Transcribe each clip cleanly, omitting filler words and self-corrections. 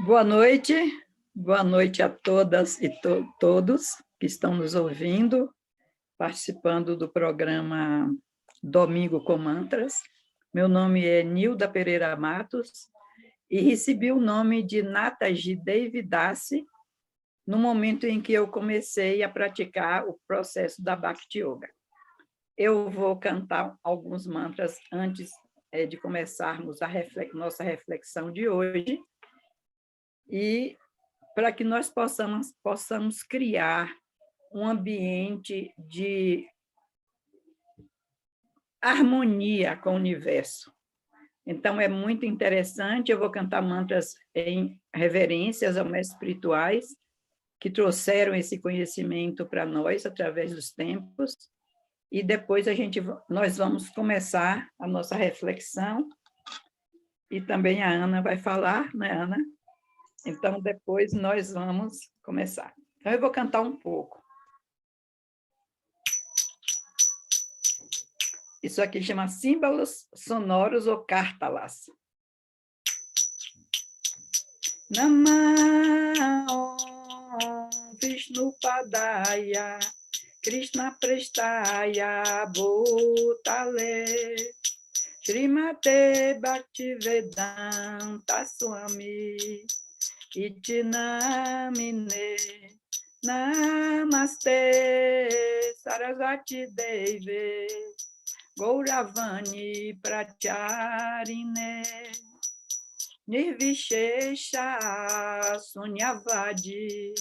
Boa noite a todas e todos que estão nos ouvindo, participando do programa Domingo com Mantras. Meu nome é Nilda Pereira Matos e recebi o nome de Nataji Devidasi no momento em que eu comecei a praticar o processo da Bhakti Yoga. Eu vou cantar alguns mantras antes de começarmos a nossa reflexão de hoje, e para que nós possamos criar um ambiente de harmonia com o universo. Então, é muito interessante, eu vou cantar mantras em reverências aos mestres espirituais, que trouxeram esse conhecimento para nós através dos tempos, e depois nós vamos começar a nossa reflexão, e também a Ana vai falar, né, Ana? Então, depois nós vamos começar. Então, eu vou cantar um pouco. Isso aqui chama símbolos sonoros ou cártalas. Namah Vishnu Padaya Krishna Prestaya Bhutale Srimate Bhaktivedanta Swami Iti Namine Namaste Sarasvati Deve Gauravani Pracharine Nirvishesha Sunyavadi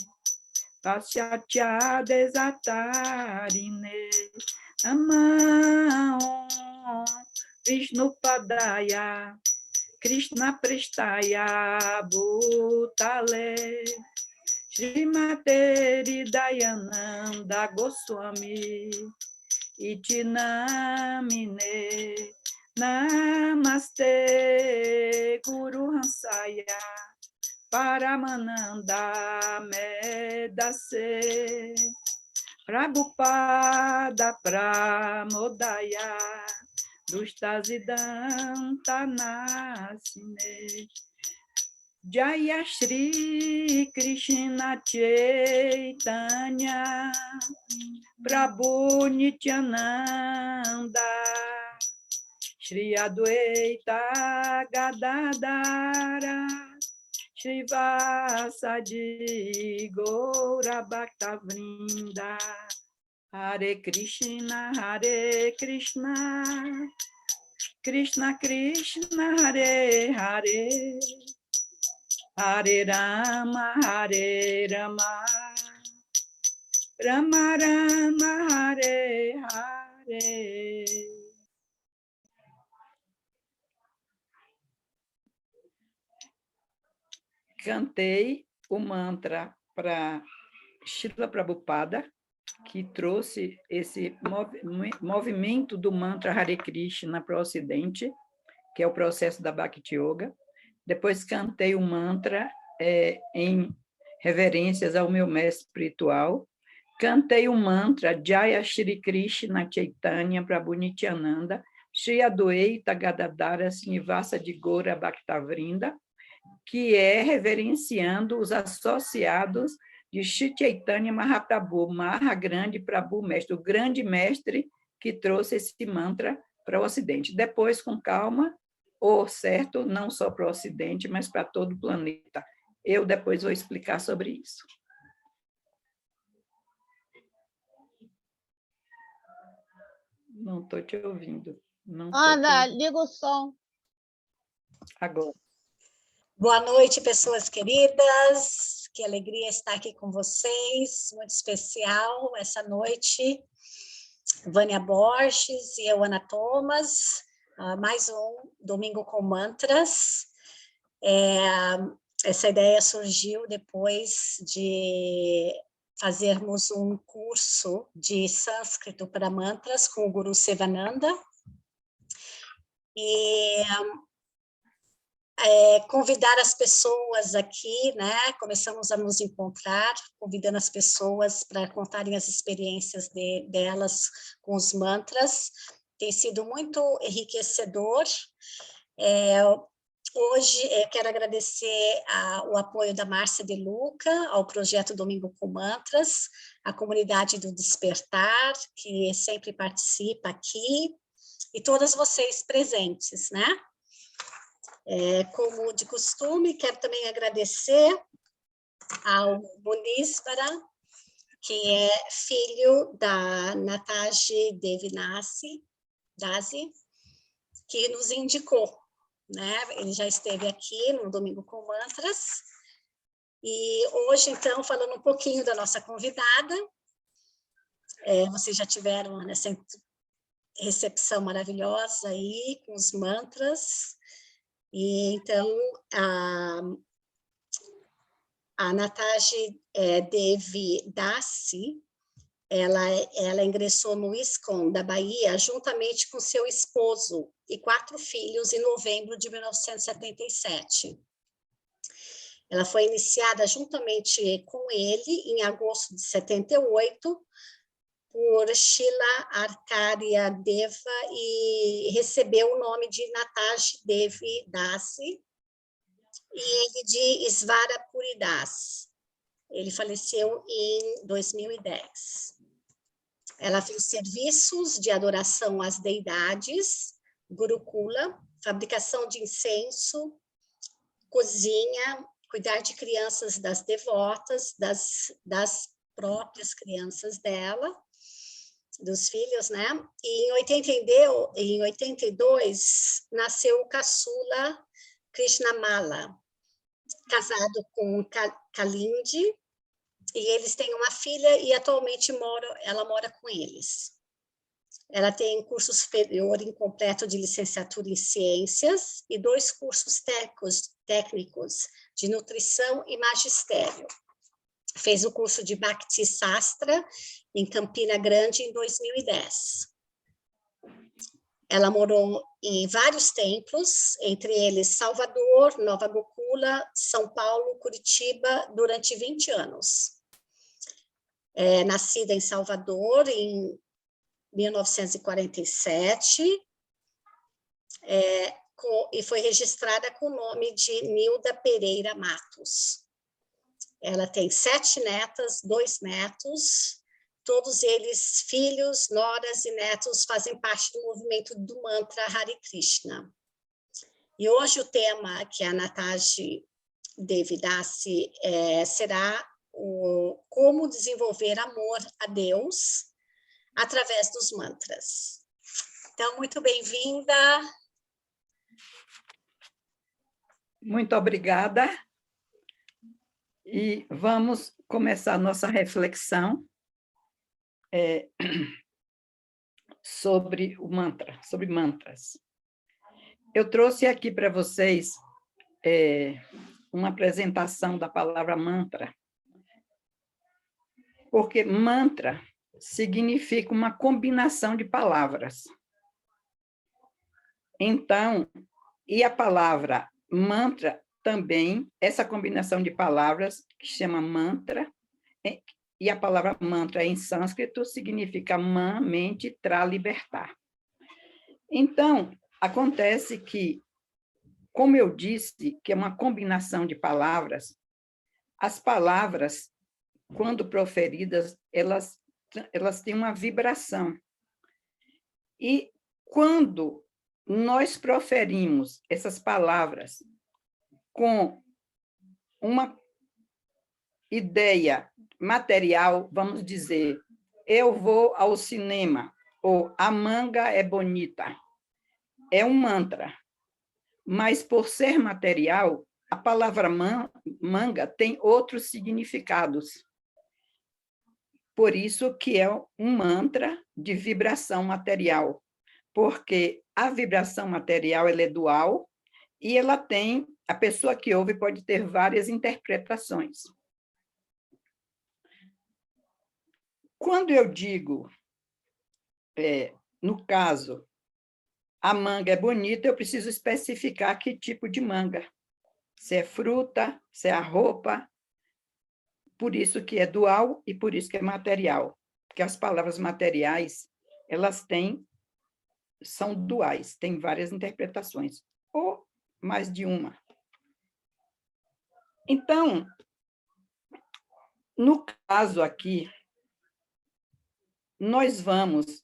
Pasyatya Desatarine Namah Vishnu Padaya Krishna Prestaya Bhutale Srimate Hridayananda Goswami Iti Namine Namaste Guru Hansaya Paramananda Medase Prabhupada Pramodaya Dustasidanta Nasine Jaya Shri Krishna Chaitanya Prabhu Nityananda Shri Adwaita Gadadara Shri Vasadi Gaura Bhaktavrinda Hare Krishna Krishna Krishna Hare Hare Hare Rama Rama Rama Hare Hare. Cantei o mantra para Srila Prabhupada, que trouxe esse movimento do mantra Hare Krishna para o Ocidente, que é o processo da Bhakti Yoga. Depois cantei o mantra em reverências ao meu mestre espiritual. Cantei o mantra Jaya Shri Krishna Chaitanya Prabhu Nityananda Shri Adwaita Gadadara Srinivasa de Gaura Bhaktavrinda, que é reverenciando os associados de Shri Chaitanya Mahaprabhu, Mahagrande Prabhu Mestre, o grande mestre que trouxe esse mantra para o Ocidente. Depois, com calma, certo, não só para o Ocidente, mas para todo o planeta. Eu depois vou explicar sobre isso. Não estou te ouvindo. Ana, liga o som. Agora. Boa noite, pessoas queridas. Que alegria estar aqui com vocês. Muito especial essa noite. Vânia Borges e eu, Ana Thomas. Mais um Domingo com Mantras. Essa ideia surgiu depois de fazermos um curso de sânscrito para mantras com o Guru Sivananda. E convidar as pessoas aqui, né? Começamos a nos encontrar, convidando as pessoas para contarem as experiências delas com os mantras. Tem sido muito enriquecedor. Hoje, quero agradecer o apoio da Márcia De Luca ao projeto Domingo com Mantras, a comunidade do Despertar, que sempre participa aqui, e todas vocês presentes, né? Como de costume, quero também agradecer ao Munísvara, que é filho da Nataji Devinasi, que nos indicou, né? Ele já esteve aqui no Domingo com Mantras, e hoje, então, falando um pouquinho da nossa convidada, vocês já tiveram nessa recepção maravilhosa aí, com os mantras, e então, a Nataji Devi Dasi, ela ingressou no ISKCON da Bahia juntamente com seu esposo e 4 filhos em novembro de 1977. Ela foi iniciada juntamente com ele em agosto de 78 por Shila Arkarya Deva e recebeu o nome de Nataji Devi Dasi e ele de Isvara Puri Das. Ele faleceu em 2010. Ela fez serviços de adoração às deidades, Gurukula, fabricação de incenso, cozinha, cuidar de crianças das devotas, das próprias crianças dela, dos filhos, né? E em 82, nasceu o caçula Krishnamala, casado com Kalindi, e eles têm uma filha e atualmente ela mora com eles. Ela tem curso superior incompleto de licenciatura em ciências e 2 cursos técnicos de nutrição e magistério. Fez o curso de Bhakti Sastra em Campina Grande em 2010. Ela morou em vários templos, entre eles Salvador, Nova Gokula, São Paulo, Curitiba, durante 20 anos. Nascida em Salvador em 1947, e foi registrada com o nome de Nilda Pereira Matos. Ela tem 7 netas, 2 netos, todos eles filhos, noras e netos fazem parte do movimento do mantra Hare Krishna. E hoje o tema que a Nataji Devi Dasi será como desenvolver amor a Deus através dos mantras. Então, muito bem-vinda. Muito obrigada. E vamos começar nossa reflexão sobre o mantra, sobre mantras. Eu trouxe aqui para vocês uma apresentação da palavra mantra, porque mantra significa uma combinação de palavras. Então, e a palavra mantra também, essa combinação de palavras, que chama mantra, e a palavra mantra em sânscrito significa man, mente, tra, libertar. Então, acontece que, como eu disse, que é uma combinação de palavras, as palavras, quando proferidas, elas têm uma vibração. E quando nós proferimos essas palavras com uma ideia material, vamos dizer, eu vou ao cinema, ou a manga é bonita, é um mantra. Mas, por ser material, a palavra manga tem outros significados. Por isso que é um mantra de vibração material, porque a vibração material ela é dual e ela tem, a pessoa que ouve pode ter várias interpretações. Quando eu digo, no caso, a manga é bonita, eu preciso especificar que tipo de manga. se é fruta, se é a roupa. Por isso que é dual e por isso que é material. Porque as palavras materiais, elas são duais, têm várias interpretações, ou mais de uma. Então, no caso aqui, nós vamos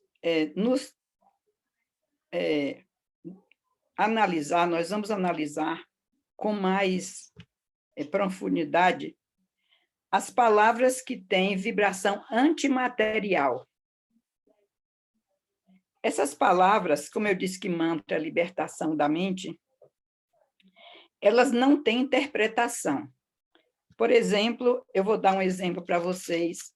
analisar com mais profundidade as palavras que têm vibração antimaterial. Essas palavras, como eu disse que mantra, libertação da mente, elas não têm interpretação. Por exemplo, eu vou dar um exemplo para vocês.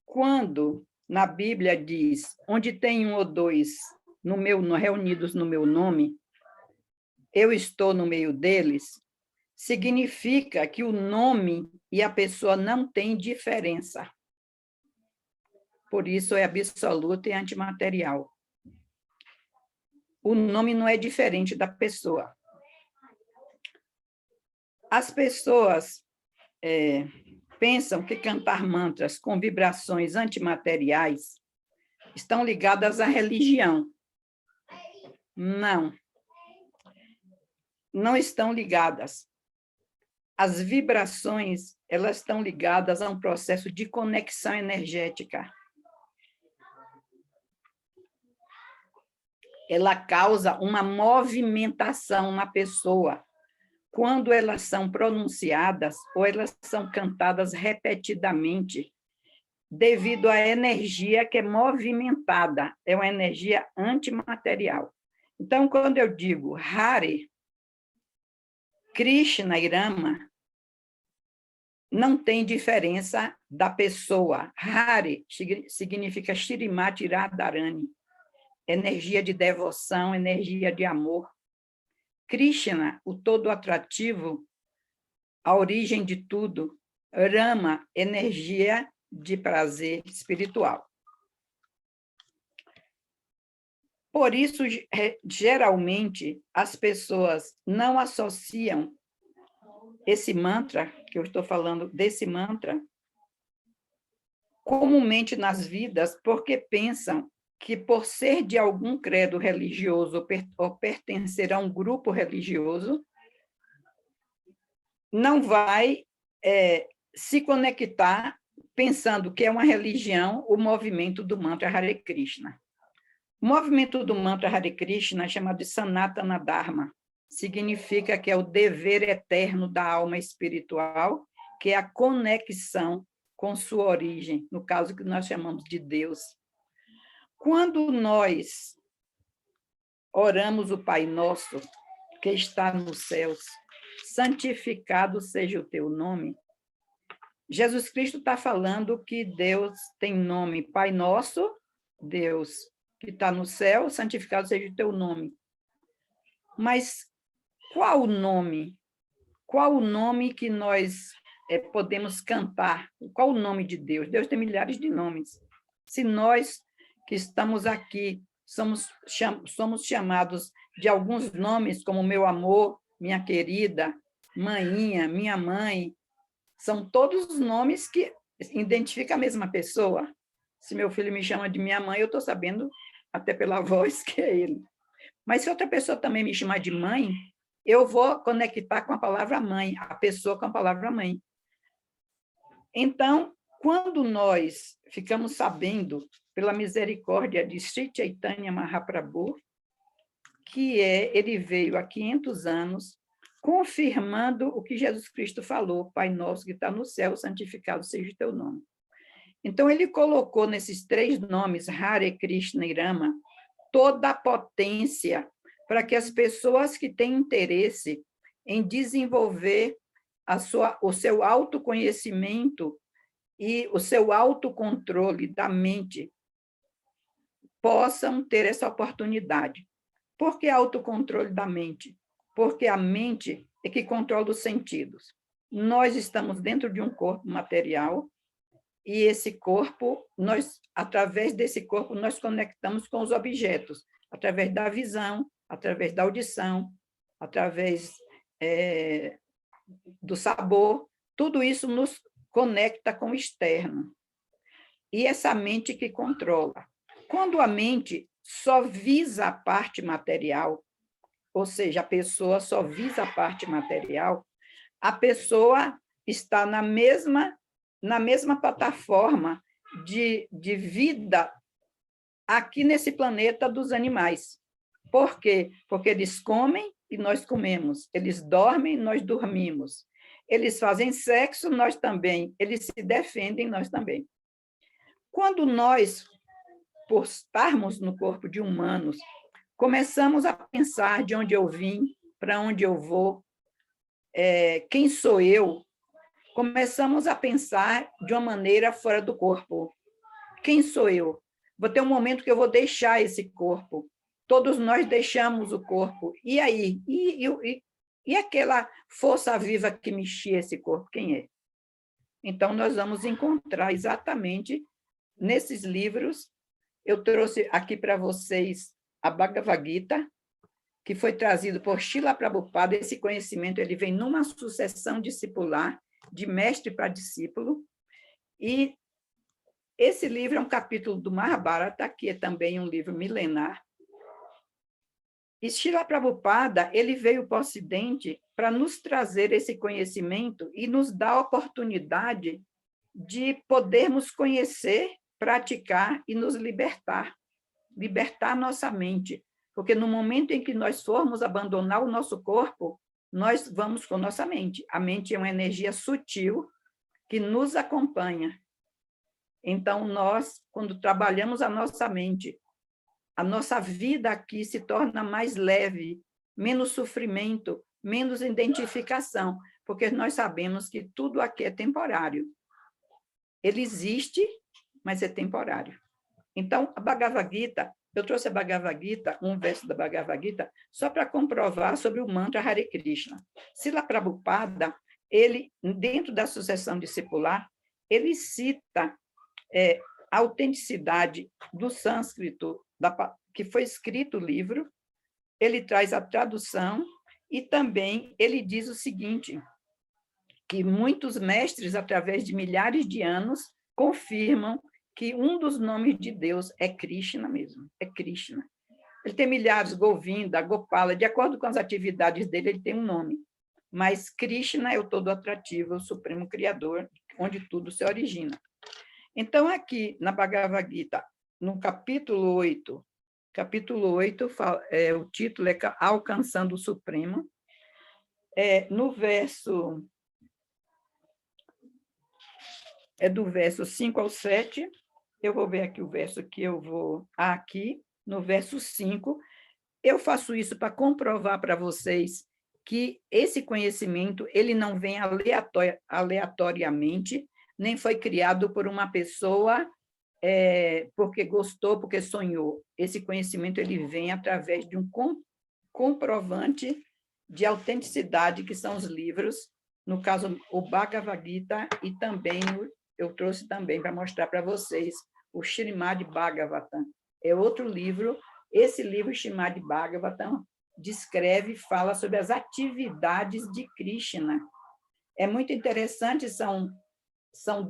Quando na Bíblia diz, onde tem um ou dois reunidos no meu nome, eu estou no meio deles, significa que o nome e a pessoa não têm diferença. Por isso é absoluto e antimaterial. O nome não é diferente da pessoa. As pessoas pensam que cantar mantras com vibrações antimateriais estão ligadas à religião. Não. Não estão ligadas. As vibrações, elas estão ligadas a um processo de conexão energética. Ela causa uma movimentação na pessoa. Quando elas são pronunciadas ou elas são cantadas repetidamente, devido à energia que é movimentada, é uma energia antimaterial. Então, quando eu digo Hare, Krishna e Rama, não tem diferença da pessoa. Hare significa Shrimati Radharani, energia de devoção, energia de amor. Krishna, o todo atrativo, a origem de tudo. Rama, energia de prazer espiritual. Por isso, geralmente, as pessoas não associam esse mantra, que eu estou falando desse mantra, comumente nas vidas, porque pensam que, por ser de algum credo religioso ou pertencer a um grupo religioso, não vai se conectar pensando que é uma religião o movimento do mantra Hare Krishna. O movimento do mantra Hare Krishna é chamado de Sanatana Dharma. Significa que é o dever eterno da alma espiritual, que é a conexão com sua origem, no caso que nós chamamos de Deus. Quando nós oramos o Pai Nosso, que está nos céus, santificado seja o teu nome, Jesus Cristo está falando que Deus tem nome, Pai Nosso, Deus, que está no céu, santificado seja o teu nome. Mas qual o nome? Qual o nome que nós podemos cantar? Qual o nome de Deus? Deus tem milhares de nomes. Se nós que estamos aqui somos chamados de alguns nomes, como meu amor, minha querida, maninha, minha mãe, são todos os nomes que identificam a mesma pessoa. Se meu filho me chama de minha mãe, eu estou sabendo, até pela voz, que é ele. Mas se outra pessoa também me chamar de mãe, eu vou conectar com a palavra mãe, a pessoa com a palavra mãe. Então, quando nós ficamos sabendo, pela misericórdia de Sri Chaitanya Mahaprabhu, que ele veio há 500 anos, confirmando o que Jesus Cristo falou, Pai Nosso que está no céu, santificado seja o teu nome. Então, ele colocou nesses 3 nomes, Hare Krishna e Rama, toda a potência para que as pessoas que têm interesse em desenvolver o seu autoconhecimento e o seu autocontrole da mente possam ter essa oportunidade. Por que autocontrole da mente? Porque a mente é que controla os sentidos. Nós estamos dentro de um corpo material e esse corpo, através desse corpo, nós conectamos com os objetos, através da visão, através da audição, através do sabor, tudo isso nos conecta com o externo. E essa mente que controla. Quando a mente só visa a parte material, ou seja, a pessoa só visa a parte material, a pessoa está na mesma plataforma de vida aqui nesse planeta dos animais. Por quê? Porque eles comem e nós comemos, eles dormem e nós dormimos, eles fazem sexo, nós também, eles se defendem, nós também. Quando nós, por estarmos no corpo de humanos, começamos a pensar de onde eu vim, para onde eu vou, quem sou eu, começamos a pensar de uma maneira fora do corpo. Quem sou eu? Vou ter um momento que eu vou deixar esse corpo. Todos nós deixamos o corpo. E aí? E aquela força viva que mexia esse corpo, quem é? Então, nós vamos encontrar exatamente nesses livros. Eu trouxe aqui para vocês a Bhagavad Gita, que foi trazido por Srila Prabhupada. Esse conhecimento ele vem numa sucessão discipular, de mestre para discípulo, e esse livro é um capítulo do Mahabharata, que é também um livro milenar. E Srila Prabhupada ele veio para o Ocidente para nos trazer esse conhecimento e nos dar a oportunidade de podermos conhecer, praticar e nos libertar nossa mente, porque no momento em que nós formos abandonar o nosso corpo, nós vamos com nossa mente. A mente é uma energia sutil que nos acompanha. Então, nós, quando trabalhamos a nossa mente, a nossa vida aqui se torna mais leve, menos sofrimento, menos identificação, porque nós sabemos que tudo aqui é temporário. Ele existe, mas é temporário. Então, a Bhagavad Gita, eu trouxe a Bhagavad Gita, um verso da Bhagavad Gita, só para comprovar sobre o mantra Hare Krishna. Srila Prabhupada, ele, dentro da sucessão discipular, ele cita a autenticidade do sânscrito, que foi escrito o livro, ele traz a tradução e também ele diz o seguinte, que muitos mestres, através de milhares de anos, confirmam que um dos nomes de Deus é Krishna mesmo, é Krishna. Ele tem milhares, Govinda, Gopala, de acordo com as atividades dele, ele tem um nome, mas Krishna é o todo atrativo, o supremo criador, onde tudo se origina. Então, aqui na Bhagavad Gita, no capítulo 8, o título é Alcançando o Supremo, no verso... do verso 5 ao 7, eu vou ver aqui o verso que eu vou... Aqui, no verso 5, eu faço isso para comprovar para vocês que esse conhecimento ele não vem aleatoriamente, nem foi criado por uma pessoa porque gostou, porque sonhou. Esse conhecimento ele vem através de um comprovante de autenticidade, que são os livros, no caso, o Bhagavad Gita, e também eu trouxe também para mostrar para vocês o Srimad Bhagavatam. É outro livro. Esse livro, Srimad Bhagavatam, descreve, fala sobre as atividades de Krishna. É muito interessante, são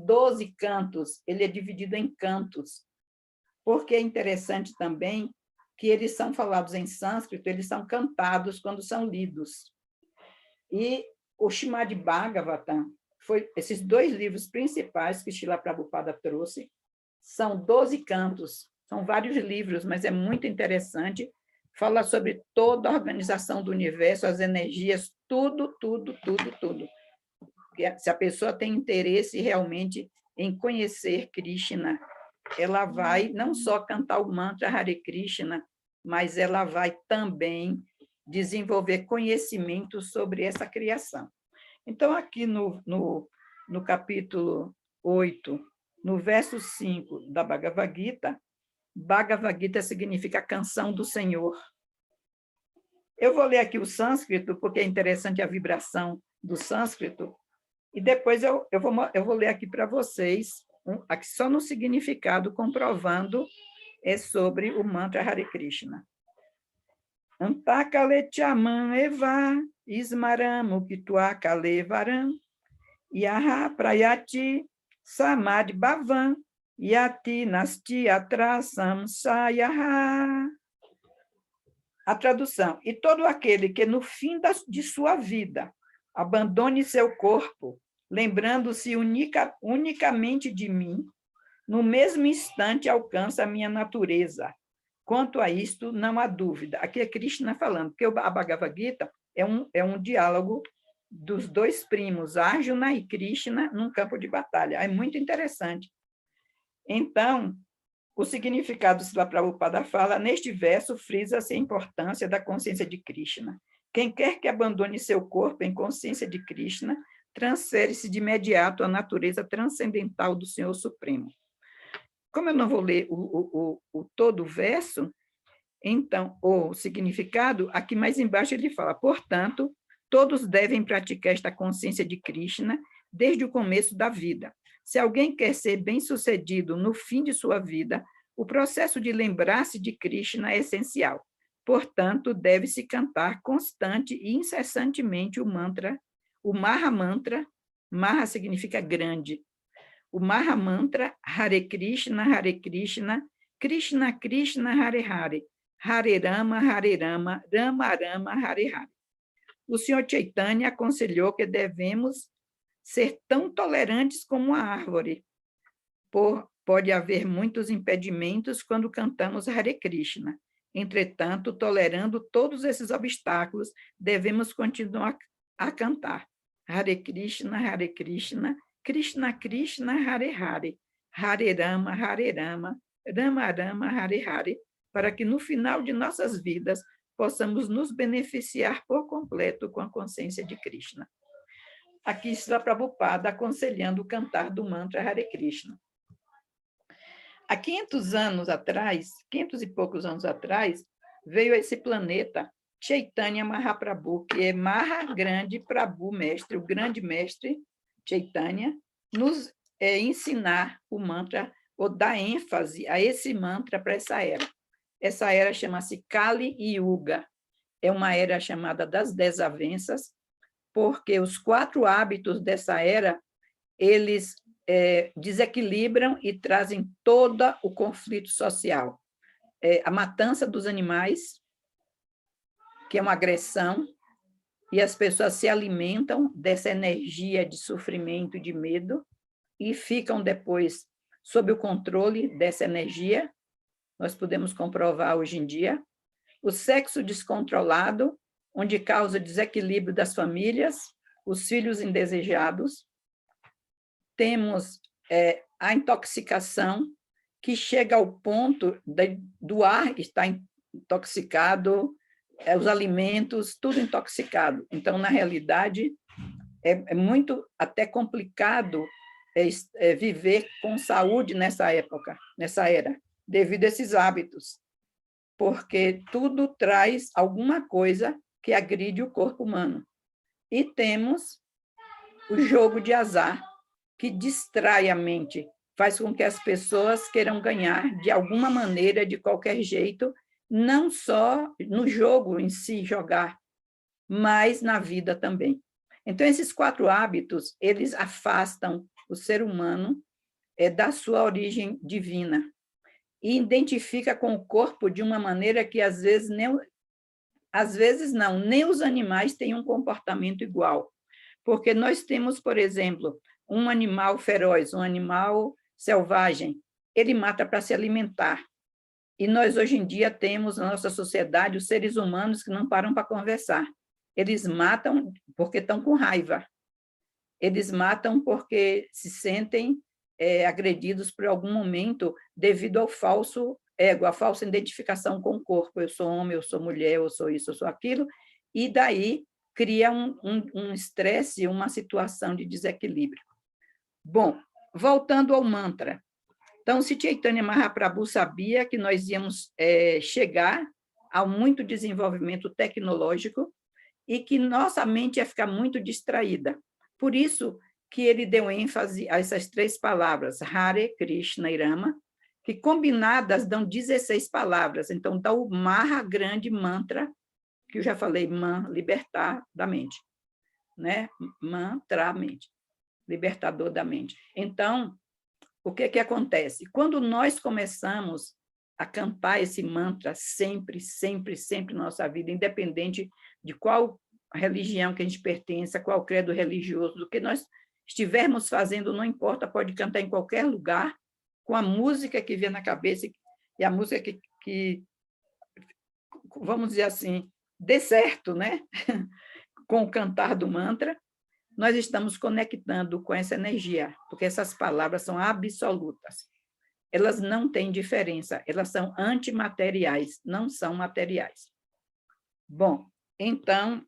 12 cantos, ele é dividido em cantos, porque é interessante também que eles são falados em sânscrito, eles são cantados quando são lidos. E o Srimad Bhagavatam, foi esses dois livros principais que Srila Prabhupada trouxe, são 12 cantos, são vários livros, mas é muito interessante, fala sobre toda a organização do universo, as energias, tudo. Se a pessoa tem interesse realmente em conhecer Krishna, ela vai não só cantar o mantra Hare Krishna, mas ela vai também desenvolver conhecimento sobre essa criação. Então, aqui no capítulo 8, no verso 5 da Bhagavad Gita significa canção do Senhor. Eu vou ler aqui o sânscrito, porque é interessante a vibração do sânscrito, e depois eu vou ler aqui para vocês, aqui só no significado, comprovando sobre o mantra Hare Krishna. Antakale Chaman Eva, Ismaramu Kituakale Varam, Yaha Prayati, Samad Bhavan, Yati Nasti Atrasam Sayaha. A tradução: e todo aquele que no fim de sua vida abandone seu corpo, lembrando-se unicamente de mim, no mesmo instante alcança a minha natureza. Quanto a isto, não há dúvida. Aqui é Krishna falando, porque a Bhagavad Gita é um diálogo dos dois primos, Arjuna e Krishna, num campo de batalha. É muito interessante. Então, o significado do Srila Prabhupada fala, neste verso, frisa-se a importância da consciência de Krishna. Quem quer que abandone seu corpo em consciência de Krishna, transfere-se de imediato à natureza transcendental do Senhor Supremo. Como eu não vou ler todo o verso, então, o significado, aqui mais embaixo ele fala, portanto, todos devem praticar esta consciência de Krishna desde o começo da vida. Se alguém quer ser bem-sucedido no fim de sua vida, o processo de lembrar-se de Krishna é essencial. Portanto, deve-se cantar constante e incessantemente o mantra, o Maha Mantra. Maha significa grande. O Maha Mantra, Hare Krishna, Krishna Krishna, Hare Hare, Hare Rama, Rama Rama, Hare Hare. O Senhor Chaitanya aconselhou que devemos ser tão tolerantes como a árvore. Pode haver muitos impedimentos quando cantamos Hare Krishna. Entretanto, tolerando todos esses obstáculos, devemos continuar a cantar Hare Krishna, Krishna Krishna, Hare Hare, Hare Rama, Rama Rama, Hare Hare, para que no final de nossas vidas possamos nos beneficiar por completo com a consciência de Krishna. Aqui está Prabhupada aconselhando o cantar do mantra Hare Krishna. Há 500 anos atrás, 500 e poucos anos atrás, veio a esse planeta Chaitanya Mahaprabhu, que é Maha Grande Prabhu, mestre, o grande mestre Chaitanya, nos ensinar o mantra, ou dar ênfase a esse mantra para essa era. Essa era chama-se Kali Yuga. É uma era chamada das desavenças, porque os 4 hábitos dessa era, eles desequilibram e trazem todo o conflito social. A matança dos animais, que é uma agressão, e as pessoas se alimentam dessa energia de sofrimento e de medo, e ficam depois sob o controle dessa energia. Nós podemos comprovar hoje em dia. O sexo descontrolado, onde causa desequilíbrio das famílias, os filhos indesejados. Temos a intoxicação, que chega ao ponto do ar estar intoxicado, os alimentos, tudo intoxicado. Então, na realidade, é muito até complicado viver com saúde nessa época, nessa era, devido a esses hábitos, porque tudo traz alguma coisa que agride o corpo humano. E temos o jogo de azar, que distrai a mente, faz com que as pessoas queiram ganhar de alguma maneira, de qualquer jeito, não só no jogo em si, jogar, mas na vida também. Então, esses 4 hábitos, eles afastam o ser humano da sua origem divina e identifica com o corpo de uma maneira que, às vezes, nem os animais têm um comportamento igual. Porque nós temos, por exemplo, um animal feroz, um animal selvagem, ele mata para se alimentar. E nós, hoje em dia, temos na nossa sociedade os seres humanos que não param para conversar. Eles matam porque estão com raiva. Eles matam porque se sentem agredidos por algum momento devido ao falso ego, a falsa identificação com o corpo. Eu sou homem, eu sou mulher, eu sou isso, eu sou aquilo. E daí cria um estresse, uma situação de desequilíbrio. Bom, voltando ao mantra. Então, se Chaitanya Mahaprabhu sabia que nós íamos chegar a muito desenvolvimento tecnológico e que nossa mente ia ficar muito distraída. Por isso que ele deu ênfase a essas 3 palavras, Hare, Krishna e Rama, que combinadas dão 16 palavras. Então, dá o Maha Grande Mantra que eu já falei, libertar da mente, né? Mantra, mente, libertador da mente. Então, o que acontece? Quando nós começamos a cantar esse mantra sempre, sempre, sempre na nossa vida, independente de qual religião que a gente pertence, a qual credo religioso, do que nós estivermos fazendo, não importa, pode cantar em qualquer lugar, com a música que vier na cabeça, e a música que vamos dizer assim, dê certo, né? Com o cantar do mantra, nós estamos conectando com essa energia, porque essas palavras são absolutas. Elas não têm diferença, elas são antimateriais, não são materiais. Bom, então,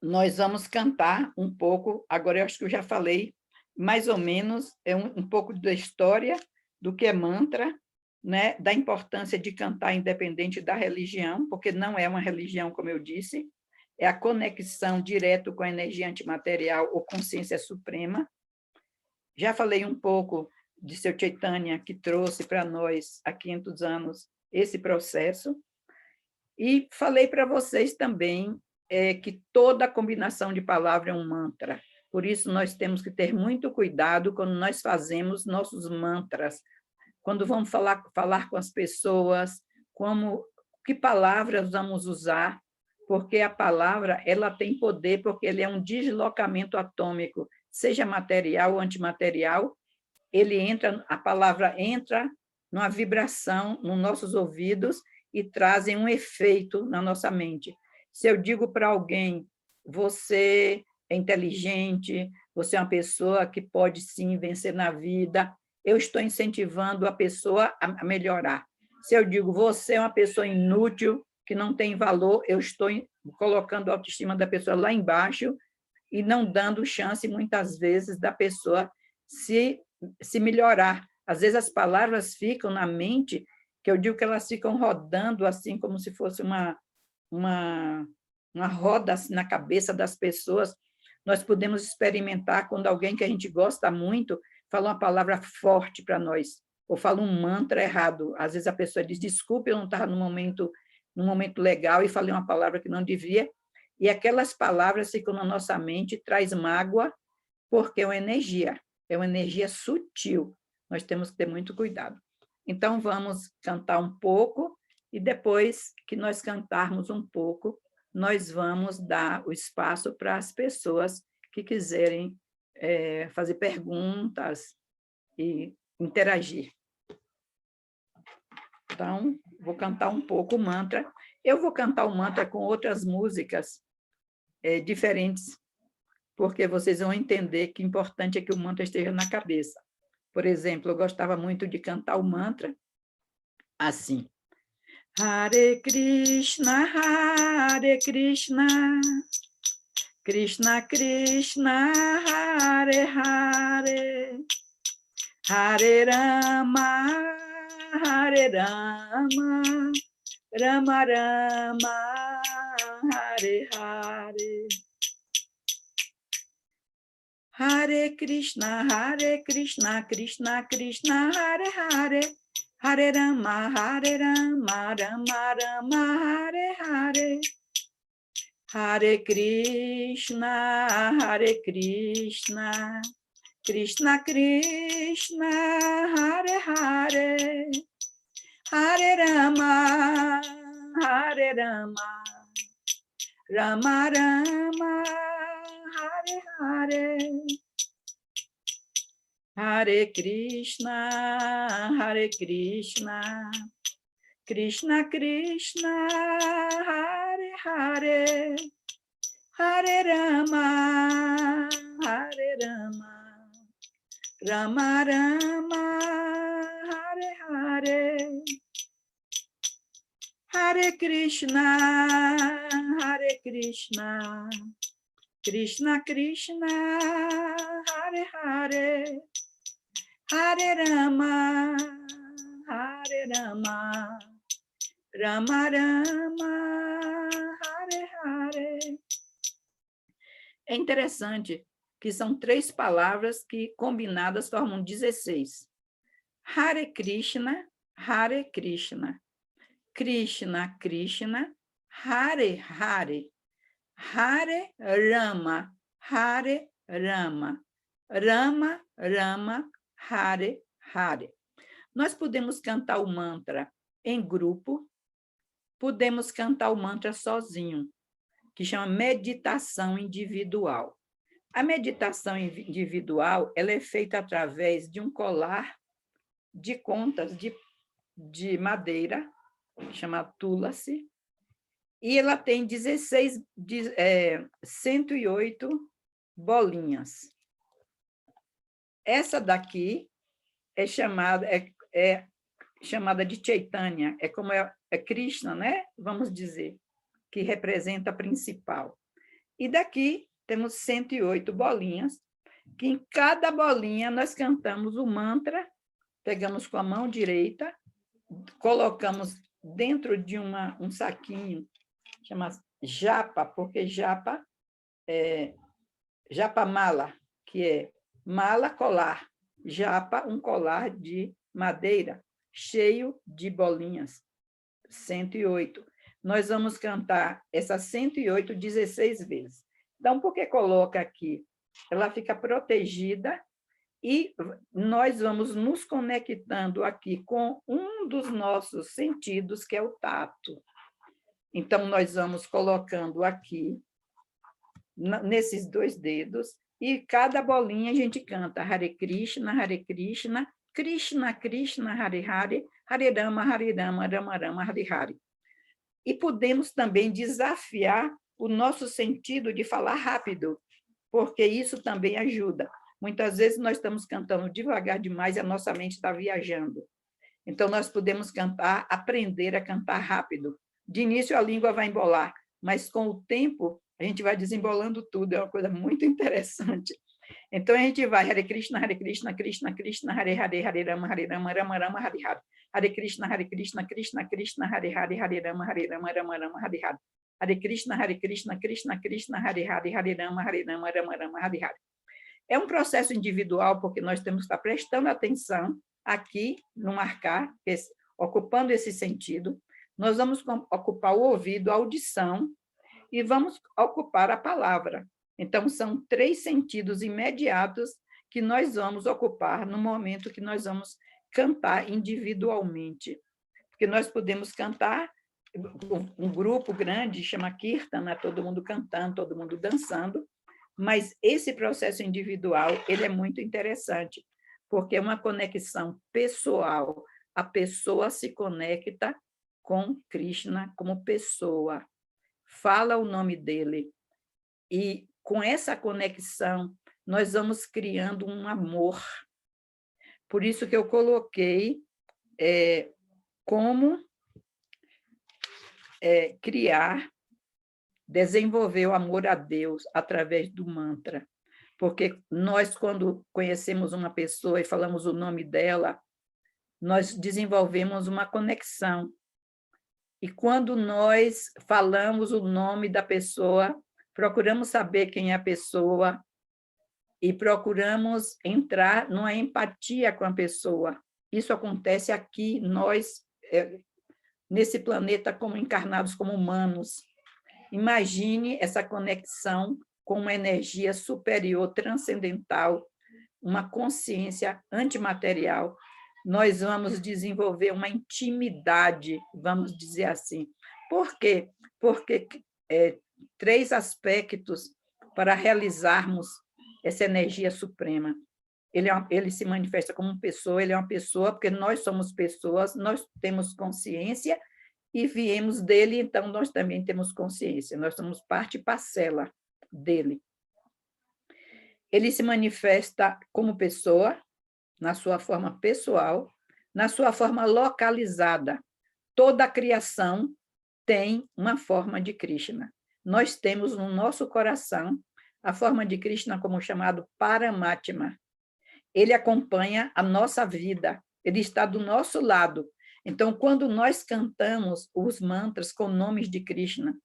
nós vamos cantar um pouco, agora eu acho que eu já falei, mais ou menos, um pouco da história do que é mantra, né? Da importância de cantar independente da religião, porque não é uma religião, como eu disse, é a conexão direto com a energia antimaterial ou consciência suprema. Já falei um pouco de seu Chaitanya, que trouxe para nós, há 500 anos, esse processo. E falei para vocês também que toda combinação de palavra é um mantra. Por isso, nós temos que ter muito cuidado quando nós fazemos nossos mantras, quando vamos falar com as pessoas, que palavras vamos usar, porque a palavra ela tem poder, porque ele é um deslocamento atômico, seja material ou antimaterial, a palavra entra numa vibração nos nossos ouvidos e trazem um efeito na nossa mente. Se eu digo para alguém, você é inteligente, você é uma pessoa que pode sim vencer na vida, eu estou incentivando a pessoa a melhorar. Se eu digo, você é uma pessoa inútil, que não tem valor, eu estou colocando a autoestima da pessoa lá embaixo e não dando chance, muitas vezes, da pessoa se melhorar. Às vezes, as palavras ficam na mente, que eu digo que elas ficam rodando, assim, como se fosse uma roda assim, na cabeça das pessoas. Nós podemos experimentar quando alguém que a gente gosta muito fala uma palavra forte para nós, ou fala um mantra errado. Às vezes a pessoa diz, desculpe, eu não estava num momento legal e falei uma palavra que não devia, e aquelas palavras ficam na nossa mente, traz mágoa, porque é uma energia sutil. Nós temos que ter muito cuidado. Então, vamos cantar um pouco, e depois que nós cantarmos um pouco, nós vamos dar o espaço para as pessoas que quiserem fazer perguntas e interagir. Então, vou cantar um pouco o mantra. Eu vou cantar o mantra com outras músicas diferentes, porque vocês vão entender que importante é que o mantra esteja na cabeça. Por exemplo, eu gostava muito de cantar o mantra assim. Hare Krishna, Krishna Krishna, Hare Hare, Hare Rama, Hare Rama, Rama Rama, Hare Hare. Hare Krishna, Krishna Krishna, Hare Hare, Hare Rama, Rama Rama, Hare Hare. Hare Krishna, Krishna Krishna, Hare Hare, Hare Rama, Rama Rama, Hare Hare. Hare Krishna, Krishna Krishna, Hare Hare, Hare Rama, Rama Rama, Hare Hare. Hare Krishna, Krishna Krishna, Hare Hare, Hare Rama, Rama Rama, Hare Hare. É interessante que são 3 palavras que combinadas formam 16. Hare Krishna, Krishna Krishna, Hare, Hare. Hare Rama, Hare Rama. Rama, Rama, Hare, Hare. Nós podemos cantar o mantra em grupo, podemos cantar o mantra sozinho, que chama meditação individual. A meditação individual ela é feita através de um colar de contas de madeira, chamado Tulasi, e ela tem 108 bolinhas. Essa daqui é chamada de Chaitanya, como é Krishna, né? Vamos dizer, que representa a principal. E daqui temos 108 bolinhas, que em cada bolinha nós cantamos o mantra, pegamos com a mão direita, colocamos dentro de um saquinho, chama japa, porque japa é japa mala, que é mala colar, japa, um colar de madeira, cheio de bolinhas, 108. Nós vamos cantar essas 108 16 vezes. Então, por que coloca aqui? Ela fica protegida e nós vamos nos conectando aqui com um dos nossos sentidos, que é o tato. Então, nós vamos colocando aqui, nesses 2 dedos, e cada bolinha a gente canta Hare Krishna, Krishna Krishna, Hare Hare, Hare Rama, Rama Rama, Hare Hare. E podemos também desafiar o nosso sentido de falar rápido, porque isso também ajuda. Muitas vezes nós estamos cantando devagar demais e a nossa mente está viajando. Então, nós podemos aprender a cantar rápido. De início, a língua vai embolar, mas com o tempo, a gente vai desembolando tudo, é uma coisa muito interessante. Então, a gente vai, Hare Krishna, Krishna Krishna, Hare Hare, Hare Rama, Rama Rama, Hare Hare. Hare Krishna, Krishna Krishna, Hare Hare, Hare Rama, Rama Rama, Hare Hare. Hare Krishna, Krishna Krishna, Hare Hare, Hare Rama, Rama Rama, Hare Hare. É um processo individual, porque nós temos que estar prestando atenção aqui no marcar, ocupando esse sentido. Nós vamos ocupar o ouvido, a audição, e vamos ocupar a palavra. Então, são 3 sentidos imediatos que nós vamos ocupar no momento que nós vamos cantar individualmente. Porque nós podemos cantar, um grupo grande chama Kirtana, todo mundo cantando, todo mundo dançando, mas esse processo individual ele é muito interessante, porque é uma conexão pessoal. A pessoa se conecta com Krishna como pessoa, fala o nome dele, e com essa conexão nós vamos criando um amor. Por isso que eu coloquei como criar, desenvolver o amor a Deus através do mantra. Porque nós, quando conhecemos uma pessoa e falamos o nome dela, nós desenvolvemos uma conexão. E quando nós falamos o nome da pessoa, procuramos saber quem é a pessoa e procuramos entrar numa empatia com a pessoa. Isso acontece aqui, nós, nesse planeta, como encarnados como humanos. Imagine essa conexão com uma energia superior, transcendental, uma consciência antimaterial. Nós vamos desenvolver uma intimidade, vamos dizer assim. Por quê? Porque 3 aspectos para realizarmos essa energia suprema. Ele se manifesta como uma pessoa, ele é uma pessoa, porque nós somos pessoas, nós temos consciência e viemos dele, então nós também temos consciência, nós somos parte e parcela dele. Ele se manifesta como pessoa, na sua forma pessoal, na sua forma localizada. Toda a criação tem uma forma de Krishna. Nós temos no nosso coração a forma de Krishna como chamado Paramatma. Ele acompanha a nossa vida, ele está do nosso lado. Então, quando nós cantamos os mantras com nomes de Krishna,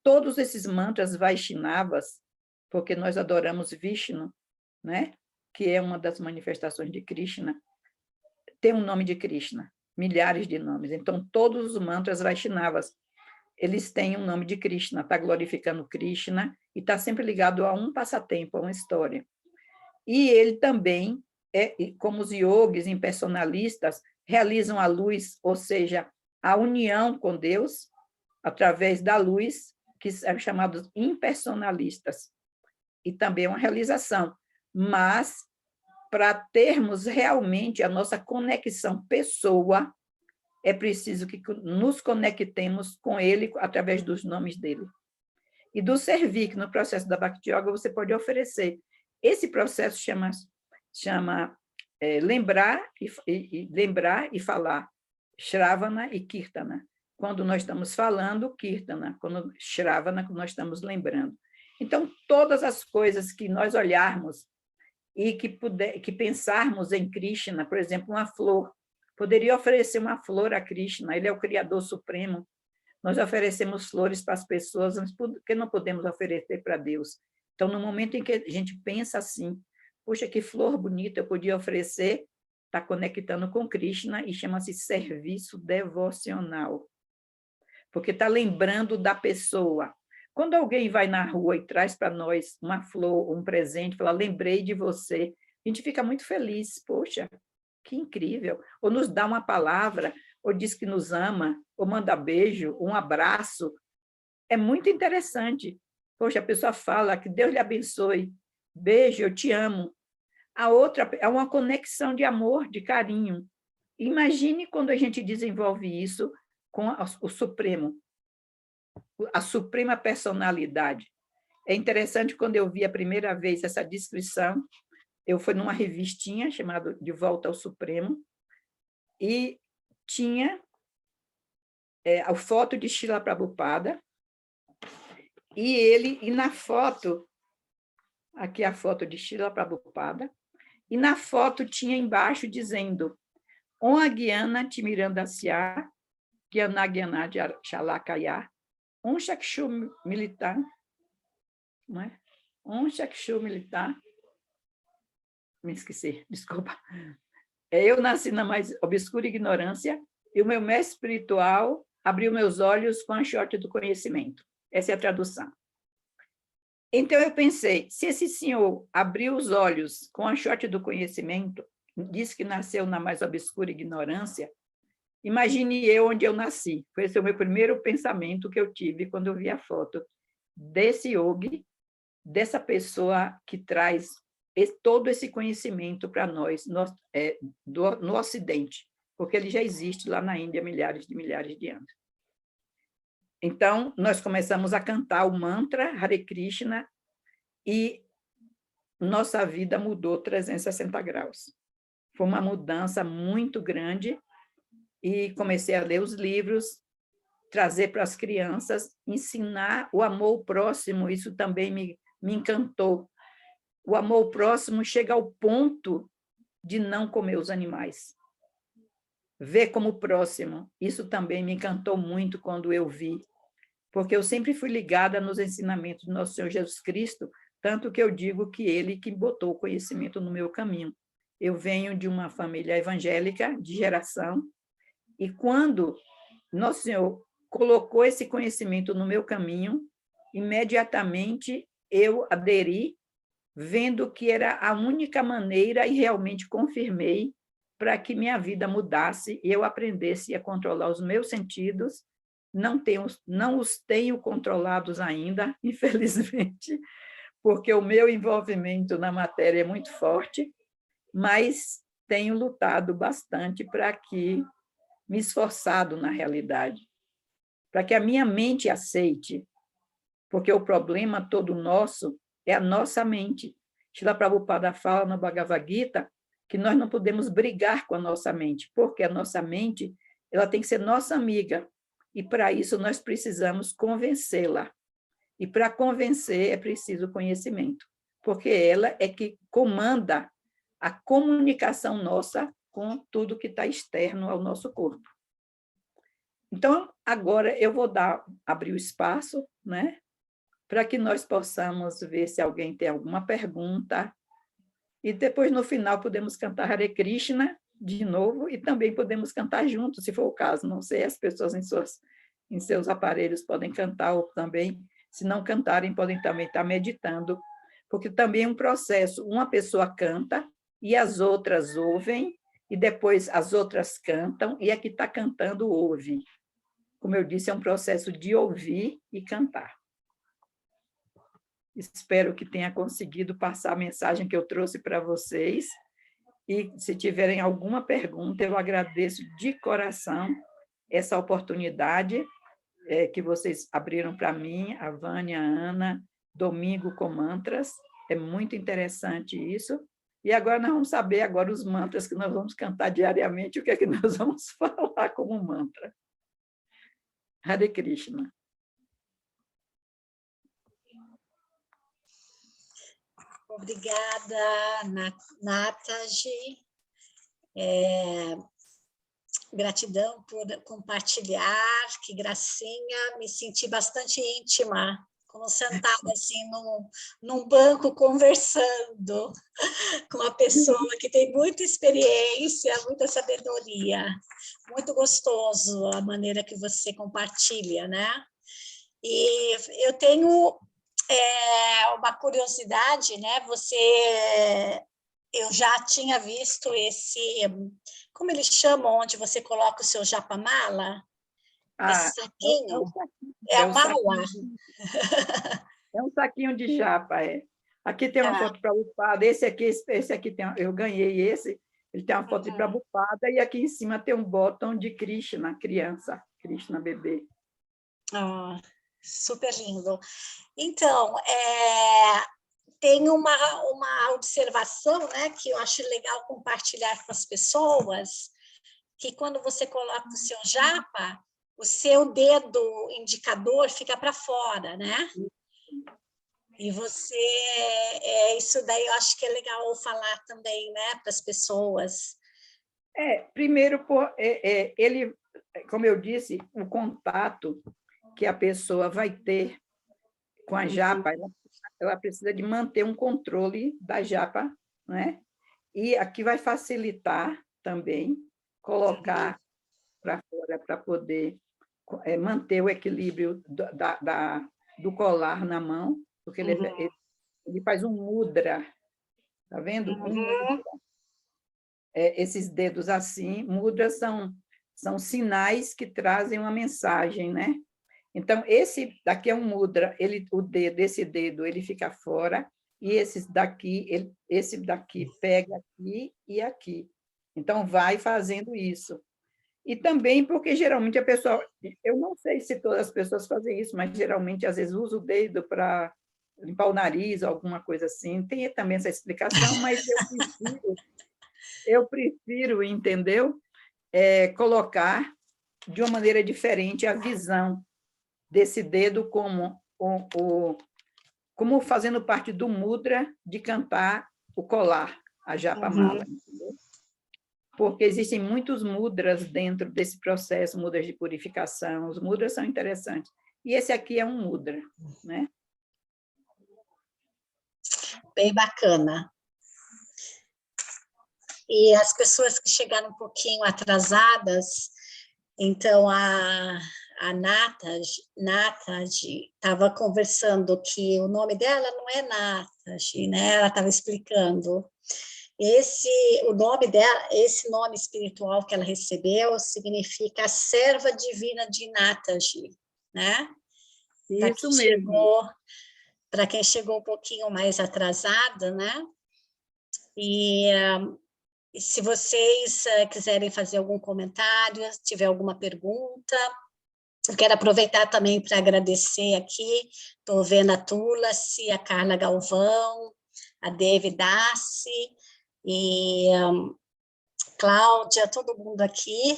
todos esses mantras Vaishnavas, porque nós adoramos Vishnu, né? Que é uma das manifestações de Krishna, tem um nome de Krishna, milhares de nomes. Então, todos os mantras Vaishnavas, eles têm o nome de Krishna, está glorificando Krishna e está sempre ligado a um passatempo, a uma história. E ele também, como os yogis impersonalistas, realizam a luz, ou seja, a união com Deus, através da luz, que são chamados impersonalistas. E também é uma realização. Mas, para termos realmente a nossa conexão pessoa, é preciso que nos conectemos com ele através dos nomes dele. E do servir, que no processo da Bhakti Yoga você pode oferecer. Esse processo chama lembrar e falar, Shravana e Kirtana. Quando nós estamos falando, Kirtana, quando Shravana, quando nós estamos lembrando. Então, todas as coisas que nós olharmos e que pensarmos em Krishna, por exemplo, uma flor, poderia oferecer uma flor a Krishna, ele é o Criador Supremo. Nós oferecemos flores para as pessoas, porque não podemos oferecer para Deus. Então, no momento em que a gente pensa assim, puxa, que flor bonita eu podia oferecer, está conectando com Krishna e chama-se serviço devocional. Porque está lembrando da pessoa. Quando alguém vai na rua e traz para nós uma flor, um presente, fala, lembrei de você, a gente fica muito feliz, poxa, que incrível. Ou nos dá uma palavra, ou diz que nos ama, ou manda beijo, um abraço. É muito interessante. Poxa, a pessoa fala que Deus lhe abençoe, beijo, eu te amo. A outra é uma conexão de amor, de carinho. Imagine quando a gente desenvolve isso com o Supremo, a suprema personalidade. É interessante, quando eu vi a primeira vez essa descrição, eu fui numa revistinha chamada De Volta ao Supremo, e tinha a foto de Srila Prabhupada, e na foto, aqui a foto de Srila Prabhupada, e na foto tinha embaixo dizendo Om Agyana Timirandasya Gyanagyana Shalakaya Om Chakshu Militar, não é? Om Chakshu Militar, me esqueci, desculpa. Eu nasci na mais obscura ignorância e o meu mestre espiritual abriu meus olhos com a shorte do conhecimento. Essa é a tradução. Então, eu pensei, se esse senhor abriu os olhos com a shorte do conhecimento, disse que nasceu na mais obscura ignorância, imagine eu onde eu nasci. Foi esse o meu primeiro pensamento que eu tive quando eu vi a foto desse yogi, dessa pessoa que traz todo esse conhecimento para nós no Ocidente, porque ele já existe lá na Índia há milhares de anos. Então, nós começamos a cantar o mantra Hare Krishna e nossa vida mudou 360 graus. Foi uma mudança muito grande e comecei a ler os livros, trazer para as crianças, ensinar o amor ao próximo, isso também me encantou. O amor ao próximo chega ao ponto de não comer os animais. Ver como próximo, isso também me encantou muito quando eu vi, porque eu sempre fui ligada nos ensinamentos do nosso Senhor Jesus Cristo, tanto que eu digo que ele que botou o conhecimento no meu caminho. Eu venho de uma família evangélica, de geração, e quando nosso Senhor colocou esse conhecimento no meu caminho, imediatamente eu aderi, vendo que era a única maneira, e realmente confirmei, para que minha vida mudasse e eu aprendesse a controlar os meus sentidos. Não os tenho controlados ainda, infelizmente, porque o meu envolvimento na matéria é muito forte, mas tenho lutado bastante para que, me esforçado na realidade, para que a minha mente aceite, porque o problema todo nosso é a nossa mente. Srila Prabhupada fala no Bhagavad Gita que nós não podemos brigar com a nossa mente, porque a nossa mente ela tem que ser nossa amiga, e para isso nós precisamos convencê-la. E para convencer é preciso conhecimento, porque ela é que comanda a comunicação nossa com tudo que está externo ao nosso corpo. Então, agora eu vou abrir o espaço, né, para que nós possamos ver se alguém tem alguma pergunta, e depois, no final, podemos cantar Hare Krishna de novo, e também podemos cantar juntos, se for o caso, não sei, as pessoas em em seus aparelhos, podem cantar, ou também, se não cantarem, podem também estar meditando, porque também é um processo, uma pessoa canta e as outras ouvem, e depois as outras cantam, e a que está cantando ouve. Como eu disse, é um processo de ouvir e cantar. Espero que tenha conseguido passar a mensagem que eu trouxe para vocês, e se tiverem alguma pergunta, eu agradeço de coração essa oportunidade que vocês abriram para mim, a Vânia, a Ana, Domingo com Mantras, é muito interessante isso. E agora nós vamos saber agora os mantras que nós vamos cantar diariamente, o que é que nós vamos falar como mantra. Hare Krishna. Obrigada, Nataji. Gratidão por compartilhar, que gracinha, me senti bastante íntima, como sentada assim num banco conversando com uma pessoa que tem muita experiência, muita sabedoria. Muito gostoso a maneira que você compartilha, né? E eu tenho uma curiosidade, né? Eu já tinha visto esse, como eles chamam, onde você coloca o seu japamala? Esse saquinho. É um mala. É um saquinho de japa, é. Aqui tem uma foto Prabhupada, esse aqui tem, eu ganhei esse, ele tem uma foto de Prabhupada, e aqui em cima tem um botão de Krishna, criança, Krishna bebê. Super lindo. Então, tem uma observação, né, que eu acho legal compartilhar com as pessoas, que quando você coloca o seu japa, o seu dedo indicador fica para fora, né? E você, isso daí eu acho que é legal falar também, né, para as pessoas. Primeiro, ele, como eu disse, o contato que a pessoa vai ter com a japa, ela precisa de manter um controle da japa, né? E aqui vai facilitar também colocar para fora para poder manter o equilíbrio do colar na mão, porque ele faz um mudra, tá vendo? Um mudra. Esses dedos assim, mudras são sinais que trazem uma mensagem, né? Então, esse daqui é um mudra, esse dedo, ele fica fora, e esse daqui pega aqui e aqui. Então, vai fazendo isso. E também porque, geralmente, a pessoa... Eu não sei se todas as pessoas fazem isso, mas, geralmente, às vezes, usa o dedo para limpar o nariz, alguma coisa assim. Tem também essa explicação, mas eu prefiro, entendeu? Colocar de uma maneira diferente a visão desse dedo como fazendo parte do mudra de cantar o colar, a japamala, entendeu? Porque existem muitos mudras dentro desse processo, mudras de purificação, os mudras são interessantes. E esse aqui é um mudra, né? Bem bacana. E as pessoas que chegaram um pouquinho atrasadas, então a Nataji estava conversando que o nome dela não é Nataji, né? Ela estava explicando. O nome dela, esse nome espiritual que ela recebeu significa a serva divina de Nataji, né? Isso mesmo. Para quem chegou um pouquinho mais atrasada, né? E se vocês quiserem fazer algum comentário, se tiver alguma pergunta, eu quero aproveitar também para agradecer aqui, estou vendo a Tulasi, a Carla Galvão, a Devi Dassi e Cláudia, todo mundo aqui,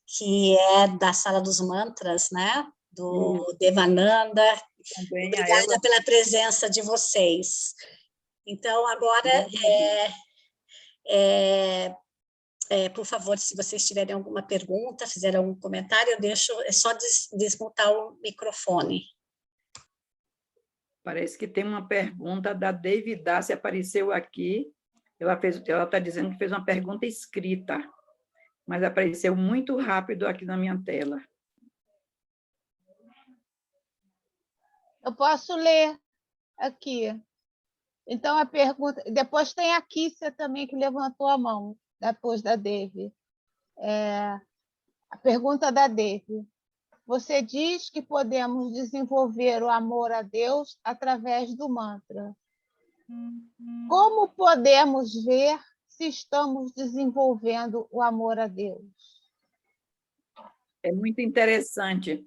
que é da Sala dos Mantras, né? Do Devananda. Também obrigada pela presença de vocês. Então, agora, por favor, se vocês tiverem alguma pergunta, fizerem algum comentário, eu deixo, é só desmutar o microfone. Parece que tem uma pergunta da David Dassi, apareceu aqui, ela está dizendo que fez uma pergunta escrita, mas apareceu muito rápido aqui na minha tela. Eu posso ler aqui. Então, a pergunta... Depois tem a Kícia também, que levantou a mão, depois da Devi. A pergunta da Devi. Você diz que podemos desenvolver o amor a Deus através do mantra. Como podemos ver se estamos desenvolvendo o amor a Deus? É muito interessante.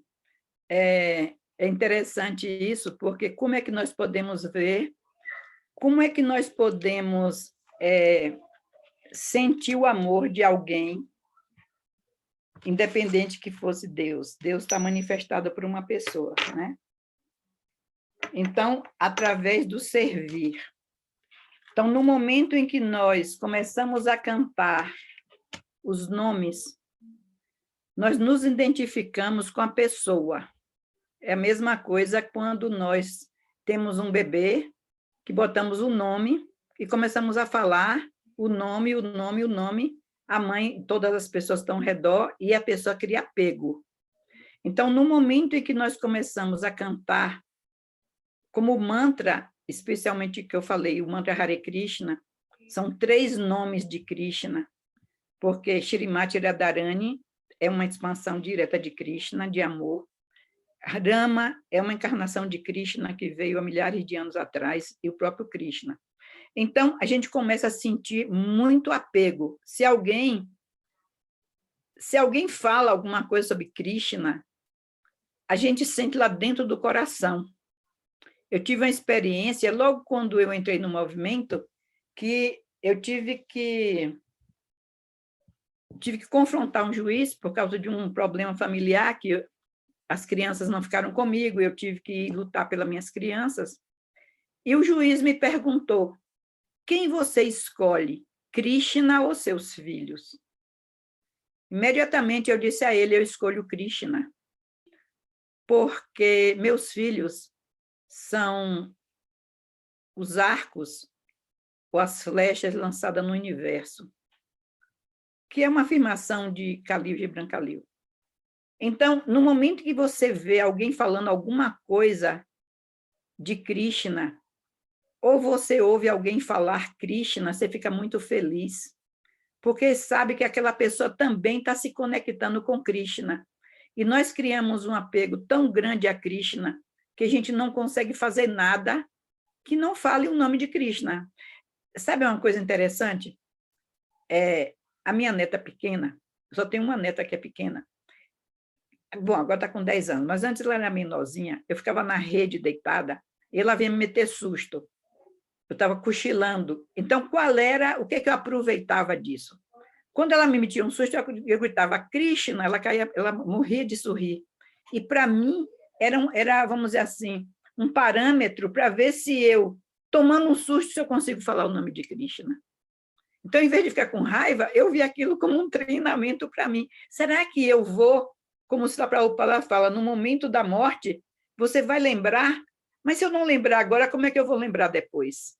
É interessante isso, porque como é que nós podemos ver, como é que nós podemos sentir o amor de alguém, independente que fosse Deus. Deus está manifestado por uma pessoa, né? Então, através do servir. Então, no momento em que nós começamos a cantar os nomes, nós nos identificamos com a pessoa. É a mesma coisa quando nós temos um bebê, que botamos o nome e começamos a falar o nome, o nome, o nome, a mãe, todas as pessoas estão ao redor e a pessoa cria apego. Então, no momento em que nós começamos a cantar, como o mantra, especialmente que eu falei, o mantra Hare Krishna, são 3 nomes de Krishna, porque Shrimati Radharani é uma expansão direta de Krishna, de amor. Rama é uma encarnação de Krishna que veio há milhares de anos atrás, e o próprio Krishna. Então, a gente começa a sentir muito apego. Se alguém fala alguma coisa sobre Krishna, a gente sente lá dentro do coração. Eu tive uma experiência, logo quando eu entrei no movimento, que eu tive que confrontar um juiz por causa de um problema familiar, que as crianças não ficaram comigo, eu tive que lutar pelas minhas crianças. E o juiz me perguntou: quem você escolhe, Krishna ou seus filhos? Imediatamente eu disse a ele: eu escolho Krishna, porque meus filhos são os arcos ou as flechas lançadas no universo, que é uma afirmação de Kali de Brancalil. Então, no momento que você vê alguém falando alguma coisa de Krishna, ou você ouve alguém falar Krishna, você fica muito feliz, porque sabe que aquela pessoa também está se conectando com Krishna. E nós criamos um apego tão grande a Krishna que a gente não consegue fazer nada que não fale o nome de Krishna. Sabe uma coisa interessante? A minha neta pequena, só tenho uma neta que é pequena, bom, agora está com 10 anos, mas antes ela era menorzinha, eu ficava na rede deitada, e ela vinha me meter susto. Eu estava cochilando. Então, o que eu aproveitava disso? Quando ela me metia um susto, eu gritava Krishna, ela morria de sorrir. E, para mim, era, vamos dizer assim, um parâmetro para ver se eu, tomando um susto, se eu consigo falar o nome de Krishna. Então, em vez de ficar com raiva, eu vi aquilo como um treinamento para mim. Será que eu vou, como o Srila Prabhupada fala, no momento da morte, você vai lembrar, mas se eu não lembrar agora, como é que eu vou lembrar depois?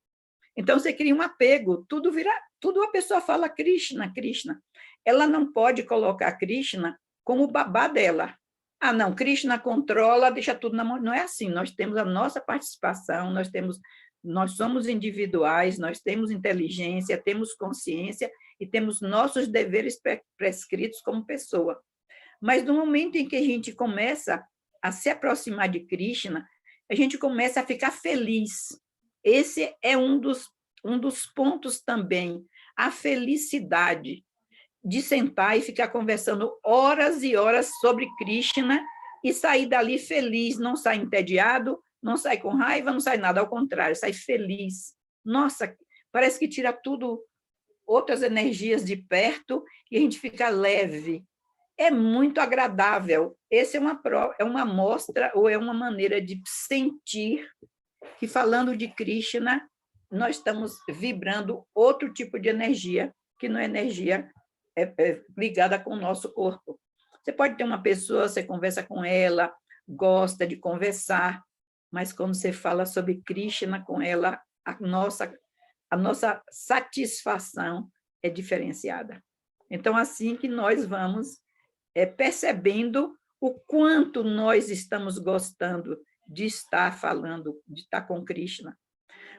Então, você cria um apego, tudo a pessoa fala Krishna, Krishna. Ela não pode colocar Krishna como o babá dela. Ah, não, Krishna controla, deixa tudo na mão. Não é assim, nós temos a nossa participação, nós somos individuais, nós temos inteligência, temos consciência e temos nossos deveres prescritos como pessoa. Mas no momento em que a gente começa a se aproximar de Krishna, a gente começa a ficar feliz. Esse é um dos pontos também, a felicidade de sentar e ficar conversando horas e horas sobre Krishna e sair dali feliz, não sair entediado, não sair com raiva, não sair nada, ao contrário, sair feliz. Nossa, parece que tira tudo, outras energias de perto e a gente fica leve. É muito agradável. Essa é uma amostra ou é uma maneira de sentir que, falando de Krishna, nós estamos vibrando outro tipo de energia, que não é energia ligada com o nosso corpo. Você pode ter uma pessoa, você conversa com ela, gosta de conversar, mas quando você fala sobre Krishna com ela, a nossa satisfação é diferenciada. Então, assim que nós vamos percebendo o quanto nós estamos gostando de estar falando, de estar com Krishna.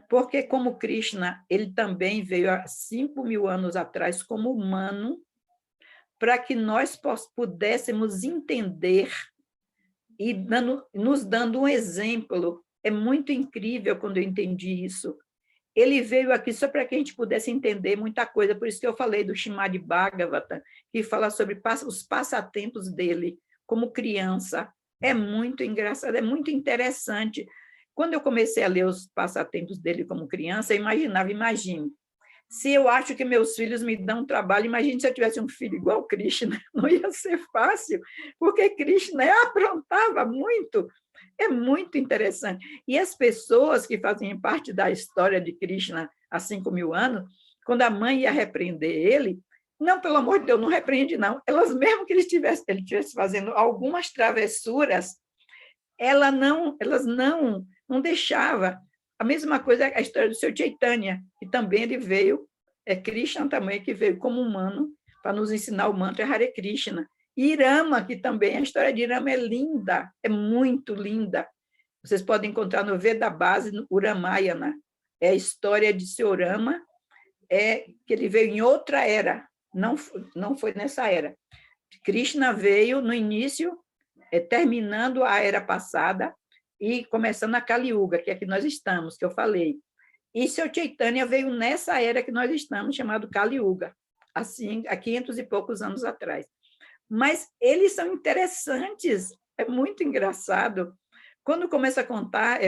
Porque, como Krishna, ele também veio há 5.000 anos atrás como humano, para que nós pudéssemos entender e nos dando um exemplo. É muito incrível quando eu entendi isso. Ele veio aqui só para que a gente pudesse entender muita coisa, por isso que eu falei do Srimad Bhagavatam, que fala sobre os passatempos dele como criança. É muito engraçado, é muito interessante. Quando eu comecei a ler os passatempos dele como criança, eu imagine, se eu acho que meus filhos me dão trabalho, imagine se eu tivesse um filho igual Krishna, não ia ser fácil, porque Krishna aprontava muito. É muito interessante. E as pessoas que fazem parte da história de Krishna há 5.000 anos, quando a mãe ia repreender ele, não, pelo amor de Deus, não repreende, não. Elas, mesmo que ele estivesse fazendo algumas travessuras, elas não deixavam. A mesma coisa é a história do seu Chaitanya, que também ele veio, Krishna também, que veio como humano para nos ensinar o mantra Hare Krishna. E Irama, que também, a história de Irama é linda, é muito linda. Vocês podem encontrar no Veda Base, no Ramayana. É a história de seu Rama, que ele veio em outra era, não foi nessa era. Krishna veio no início, terminando a era passada e começando a Kali Yuga, que é que nós estamos, que eu falei. E seu Chaitanya veio nessa era que nós estamos, chamado Kali Yuga, assim, há 500 e poucos anos atrás. Mas eles são interessantes, é muito engraçado. Quando começa a contar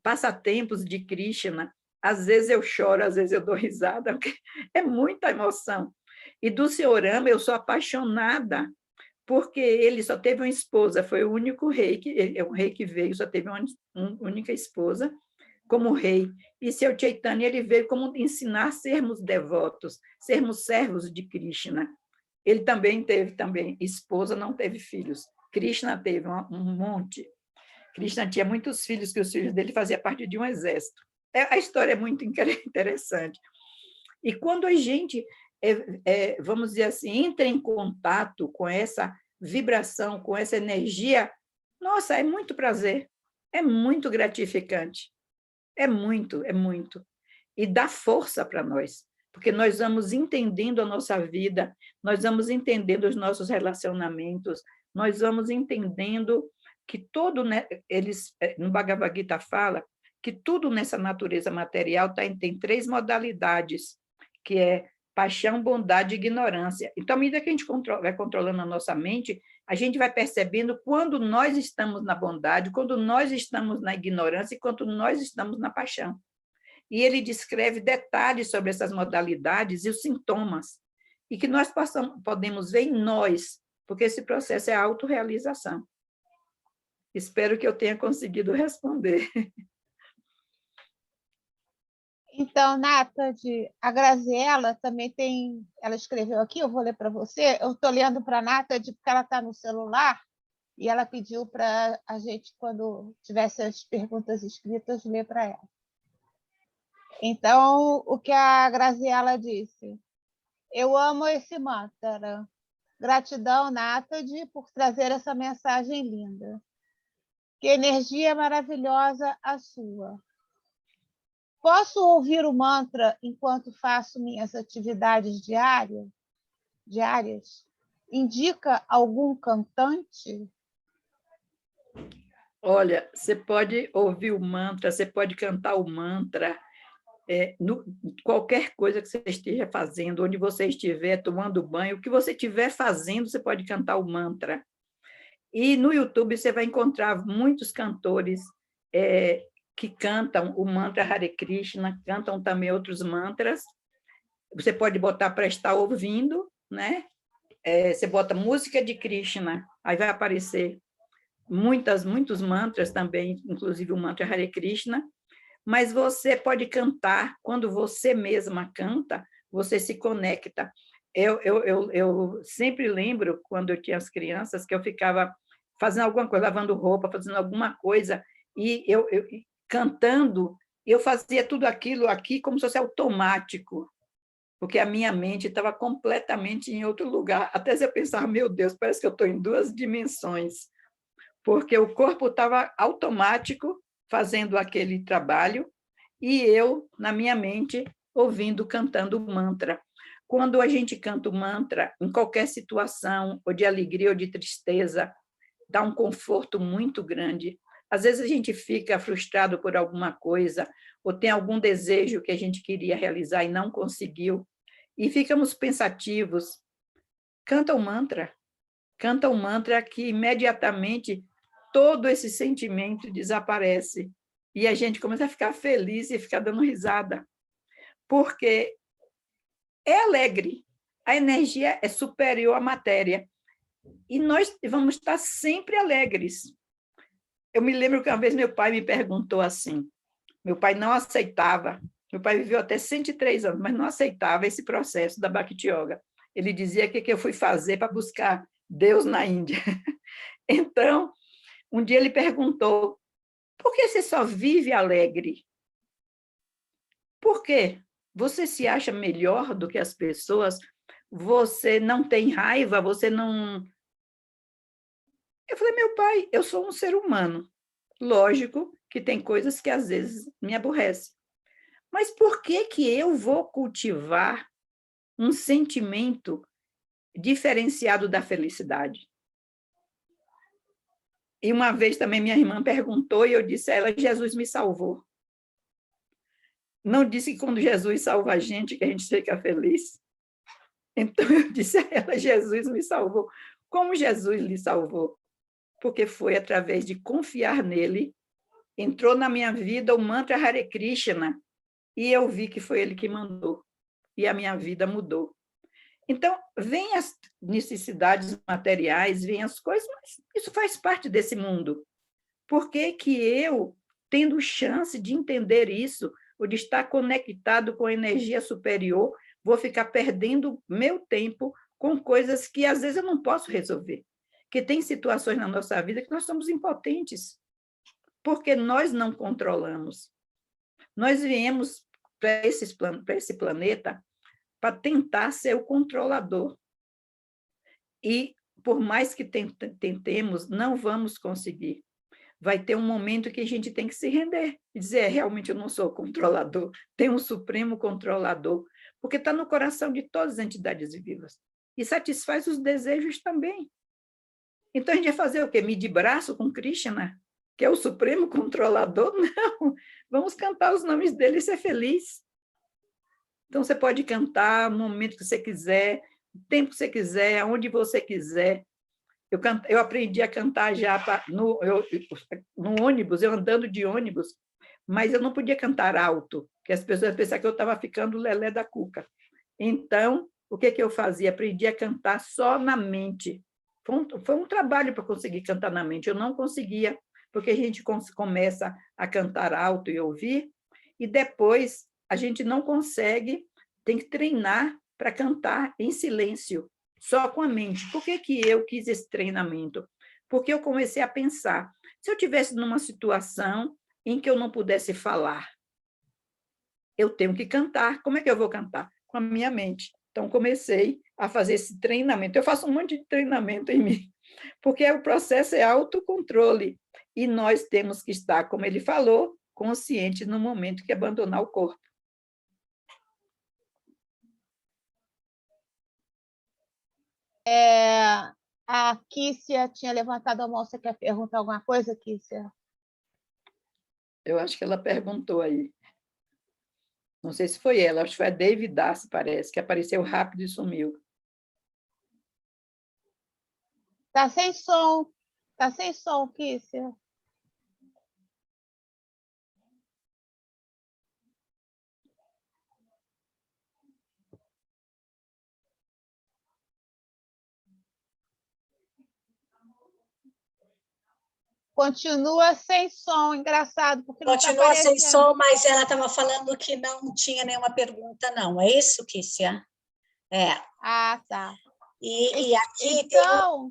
passatempos de Krishna, às vezes eu choro, às vezes eu dou risada, porque é muita emoção. E do Senhor Rama eu sou apaixonada, porque ele só teve uma esposa, foi o único rei, um rei que veio, só teve uma única esposa como rei. E seu Chaitanya, ele veio como ensinar a sermos devotos, sermos servos de Krishna. Ele também teve esposa, não teve filhos. Krishna teve um monte. Krishna tinha muitos filhos, que os filhos dele faziam parte de um exército. A história é muito interessante. E quando a gente, vamos dizer assim, entra em contato com essa vibração, com essa energia, nossa, é muito prazer, é muito gratificante. É muito, é muito. E dá força para nós, porque nós vamos entendendo a nossa vida, nós vamos entendendo os nossos relacionamentos, nós vamos entendendo que tudo, né, no Bhagavad Gita fala que tudo nessa natureza material tem 3 modalidades, que é paixão, bondade e ignorância. Então, à medida que a gente vai controlando a nossa mente, a gente vai percebendo quando nós estamos na bondade, quando nós estamos na ignorância e quando nós estamos na paixão. E ele descreve detalhes sobre essas modalidades e os sintomas, e que nós podemos ver em nós, porque esse processo é a autorrealização. Espero que eu tenha conseguido responder. Então, Nathalie, a Graziella também tem, ela escreveu aqui, eu vou ler para você, eu estou lendo para a Nathalie porque ela está no celular, e ela pediu para a gente, quando tivesse as perguntas escritas, ler para ela. Então, o que a Graziella disse: eu amo esse mantra. Gratidão, Nathalie, por trazer essa mensagem linda. Que energia maravilhosa a sua. Posso ouvir o mantra enquanto faço minhas atividades diárias? Indica algum cantante? Olha, você pode ouvir o mantra, você pode cantar o mantra, qualquer coisa que você esteja fazendo, onde você estiver tomando banho, o que você estiver fazendo, você pode cantar o mantra. E no YouTube você vai encontrar muitos cantores que cantam o mantra Hare Krishna, cantam também outros mantras. Você pode botar para estar ouvindo, né? Você bota música de Krishna, aí vai aparecer muitos mantras também, inclusive o mantra Hare Krishna, mas você pode cantar, quando você mesma canta, você se conecta. Eu sempre lembro, quando eu tinha as crianças, que eu ficava fazendo alguma coisa, lavando roupa, fazendo alguma coisa, e eu cantando, eu fazia tudo aquilo aqui como se fosse automático, porque a minha mente estava completamente em outro lugar. Até eu pensava, meu Deus, parece que eu estou em 2 dimensões, porque o corpo estava automático fazendo aquele trabalho e eu, na minha mente, ouvindo, cantando o mantra. Quando a gente canta o mantra, em qualquer situação, ou de alegria ou de tristeza, dá um conforto muito grande. Às vezes a gente fica frustrado por alguma coisa, ou tem algum desejo que a gente queria realizar e não conseguiu, e ficamos pensativos. Canta o mantra que imediatamente todo esse sentimento desaparece. E a gente começa a ficar feliz e ficar dando risada, porque é alegre, a energia é superior à matéria, e nós vamos estar sempre alegres. Eu me lembro que uma vez meu pai me perguntou assim, meu pai não aceitava, meu pai viveu até 103 anos, mas não aceitava esse processo da Bhakti Yoga. Ele dizia que eu fui fazer para buscar Deus na Índia. Então, um dia ele perguntou, por que você só vive alegre? Por quê? Você se acha melhor do que as pessoas? Você não tem raiva? Você não... Eu falei, meu pai, eu sou um ser humano. Lógico que tem coisas que às vezes me aborrecem. Mas por que eu vou cultivar um sentimento diferenciado da felicidade? E uma vez também minha irmã perguntou e eu disse a ela, Jesus me salvou. Não disse que quando Jesus salva a gente, que a gente fica feliz. Então eu disse a ela, Jesus me salvou. Como Jesus lhe salvou? Porque foi através de confiar nele, entrou na minha vida o mantra Hare Krishna, e eu vi que foi ele que mandou, e a minha vida mudou. Então, vem as necessidades materiais, vem as coisas, mas isso faz parte desse mundo. Por que que eu, tendo chance de entender isso, ou de estar conectado com a energia superior, vou ficar perdendo meu tempo com coisas que às vezes eu não posso resolver? Que tem situações na nossa vida que nós somos impotentes, porque nós não controlamos. Nós viemos para esse planeta para tentar ser o controlador. E, por mais que tentemos, não vamos conseguir. Vai ter um momento que a gente tem que se render e dizer, realmente eu não sou controlador, tem um supremo controlador, porque está no coração de todas as entidades vivas e satisfaz os desejos também. Então, a gente vai fazer o quê? Medir braço com Krishna, que é o supremo controlador? Não, vamos cantar os nomes dele e ser feliz. Então, você pode cantar no momento que você quiser, o tempo que você quiser, aonde você quiser. Eu aprendi a cantar já no ônibus, eu andando de ônibus, mas eu não podia cantar alto, porque as pessoas pensavam que eu estava ficando lelé da cuca. Então, o que eu fazia? Aprendi a cantar só na mente. Foi um trabalho para conseguir cantar na mente. Eu não conseguia, porque a gente começa a cantar alto e ouvir, e depois a gente não consegue, tem que treinar para cantar em silêncio, só com a mente. Por que eu quis esse treinamento? Porque eu comecei a pensar, se eu tivesse numa situação em que eu não pudesse falar, eu tenho que cantar. Como é que eu vou cantar? Com a minha mente. Então, comecei a fazer esse treinamento. Eu faço um monte de treinamento em mim, porque o processo é autocontrole, e nós temos que estar, como ele falou, consciente no momento que abandonar o corpo. A Kícia tinha levantado a mão. Você quer perguntar alguma coisa, Kícia? Eu acho que ela perguntou aí. Não sei se foi ela, acho que foi a David Darcy, parece, que apareceu rápido e sumiu. Está sem som. Está sem som, Kícia. Continua sem som, engraçado, porque não está Continua sem aparecendo. som, mas ela estava falando que não tinha nenhuma pergunta, não. É isso, Kícia? É. Ah, tá. E aqui então,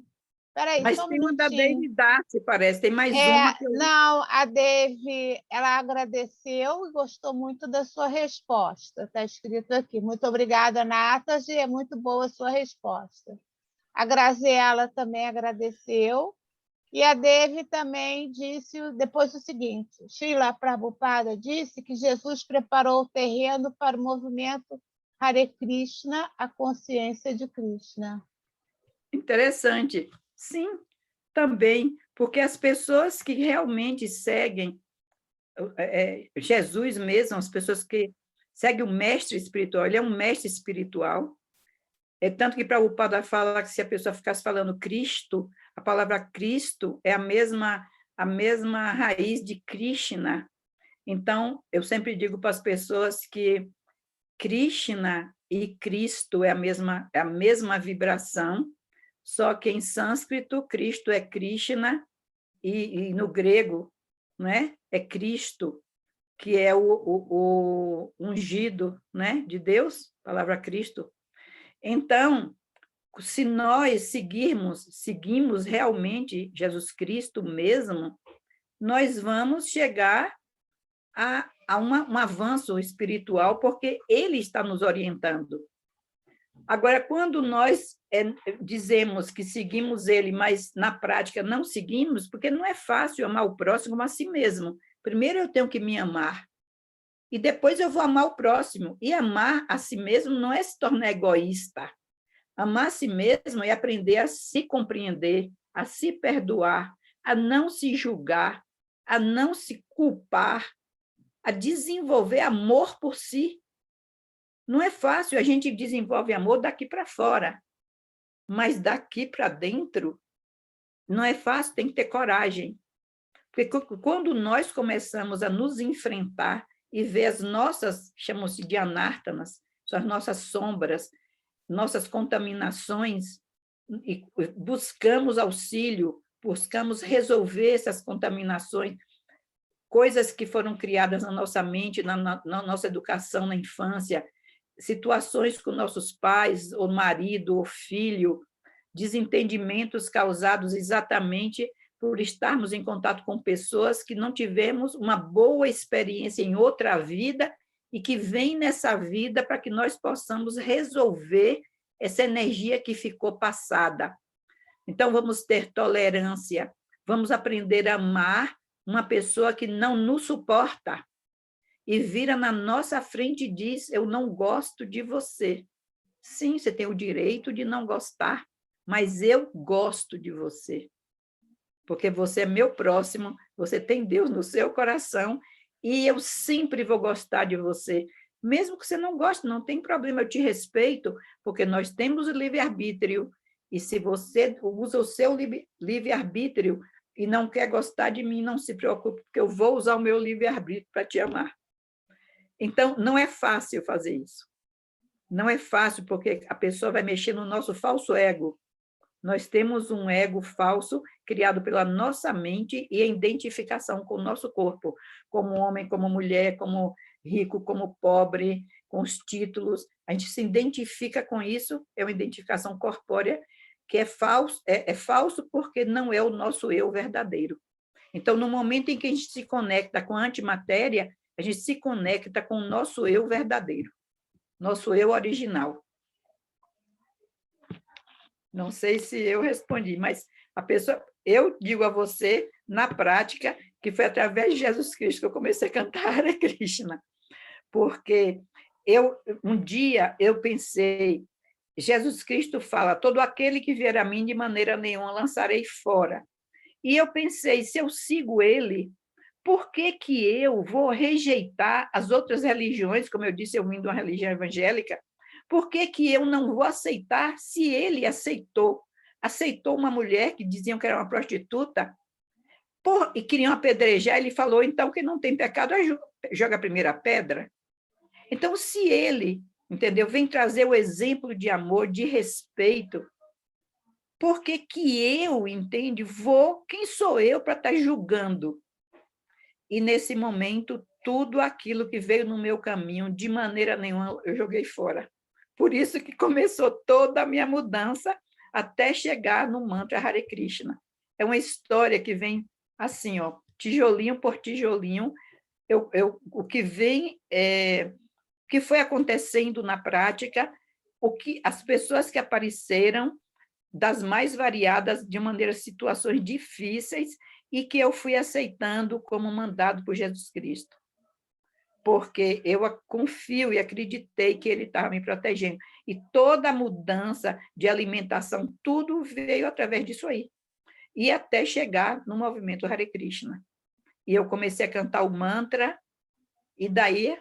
peraí, Mas só um tem uma da minutinho. David Darcy, parece, tem mais uma. Não, a Dave, ela agradeceu e gostou muito da sua resposta. Está escrito aqui. Muito obrigada, Natas, é muito boa a sua resposta. A Graziela também agradeceu E a Devi também disse depois o seguinte: Srila Prabhupada disse que Jesus preparou o terreno para o movimento Hare Krishna, a consciência de Krishna. Interessante. Sim, também, porque as pessoas que realmente seguem Jesus mesmo, as pessoas que seguem o mestre espiritual, ele é um mestre espiritual. É tanto que Prabhupada fala que se a pessoa ficasse falando Cristo, a palavra Cristo é a mesma raiz de Krishna. Então, eu sempre digo para as pessoas que Krishna e Cristo é a mesma vibração, só que em sânscrito, Cristo é Krishna, e no grego, né, é Cristo, que é o ungido, né, de Deus, a palavra Cristo. Então, se nós seguimos realmente Jesus Cristo mesmo, nós vamos chegar a um avanço espiritual, porque ele está nos orientando. Agora, quando nós dizemos que seguimos ele, mas na prática não seguimos, porque não é fácil amar o próximo como a si mesmo. Primeiro eu tenho que me amar, e depois eu vou amar o próximo. E amar a si mesmo não é se tornar egoísta. Amar a si mesmo é aprender a se compreender, a se perdoar, a não se julgar, a não se culpar, a desenvolver amor por si. Não é fácil, a gente desenvolve amor daqui para fora, mas daqui para dentro não é fácil, tem que ter coragem. Porque quando nós começamos a nos enfrentar e ver as nossas, chamam-se de anártanas, são as nossas sombras, nossas contaminações, e buscamos auxílio, buscamos resolver essas contaminações, coisas que foram criadas na nossa mente, na nossa educação na infância, situações com nossos pais, ou marido, ou filho, desentendimentos causados exatamente por estarmos em contato com pessoas que não tivemos uma boa experiência em outra vida e que vem nessa vida para que nós possamos resolver essa energia que ficou passada. Então, vamos ter tolerância, vamos aprender a amar uma pessoa que não nos suporta e vira na nossa frente e diz: eu não gosto de você. Sim, você tem o direito de não gostar, mas eu gosto de você, porque você é meu próximo, você tem Deus no seu coração e eu sempre vou gostar de você. Mesmo que você não goste, não tem problema, eu te respeito, porque nós temos o livre-arbítrio, e se você usa o seu livre-arbítrio e não quer gostar de mim, não se preocupe, porque eu vou usar o meu livre-arbítrio para te amar. Então, não é fácil fazer isso. Não é fácil, porque a pessoa vai mexer no nosso falso ego. Nós temos um ego falso criado pela nossa mente e a identificação com o nosso corpo, como homem, como mulher, como rico, como pobre, com os títulos. A gente se identifica com isso, é uma identificação corpórea, que é falso porque não é o nosso eu verdadeiro. Então, no momento em que a gente se conecta com a antimatéria, a gente se conecta com o nosso eu verdadeiro, nosso eu original. Não sei se eu respondi, mas eu digo a você, na prática, que foi através de Jesus Cristo que eu comecei a cantar Hare Krishna, porque um dia eu pensei, Jesus Cristo fala: todo aquele que vier a mim de maneira nenhuma lançarei fora. E eu pensei, se eu sigo ele, por que que eu vou rejeitar as outras religiões? Como eu disse, eu vim de uma religião evangélica. Por que que eu não vou aceitar se ele aceitou? Aceitou uma mulher que diziam que era uma prostituta e queriam apedrejar, ele falou, então, que não tem pecado, joga a primeira pedra. Então, se ele, entendeu, vem trazer o exemplo de amor, de respeito, por que que eu, entende, quem sou eu para estar julgando? E, nesse momento, tudo aquilo que veio no meu caminho, de maneira nenhuma, eu joguei fora. Por isso que começou toda a minha mudança até chegar no mantra Hare Krishna. É uma história que vem assim, ó, tijolinho por tijolinho. O que vem, o que foi acontecendo na prática, as pessoas que apareceram das mais variadas, de maneira situações difíceis, e que eu fui aceitando como mandado por Jesus Cristo, porque eu confio e acreditei que ele estava me protegendo. E toda a mudança de alimentação, tudo veio através disso aí. E até chegar no movimento Hare Krishna. E eu comecei a cantar o mantra, e daí,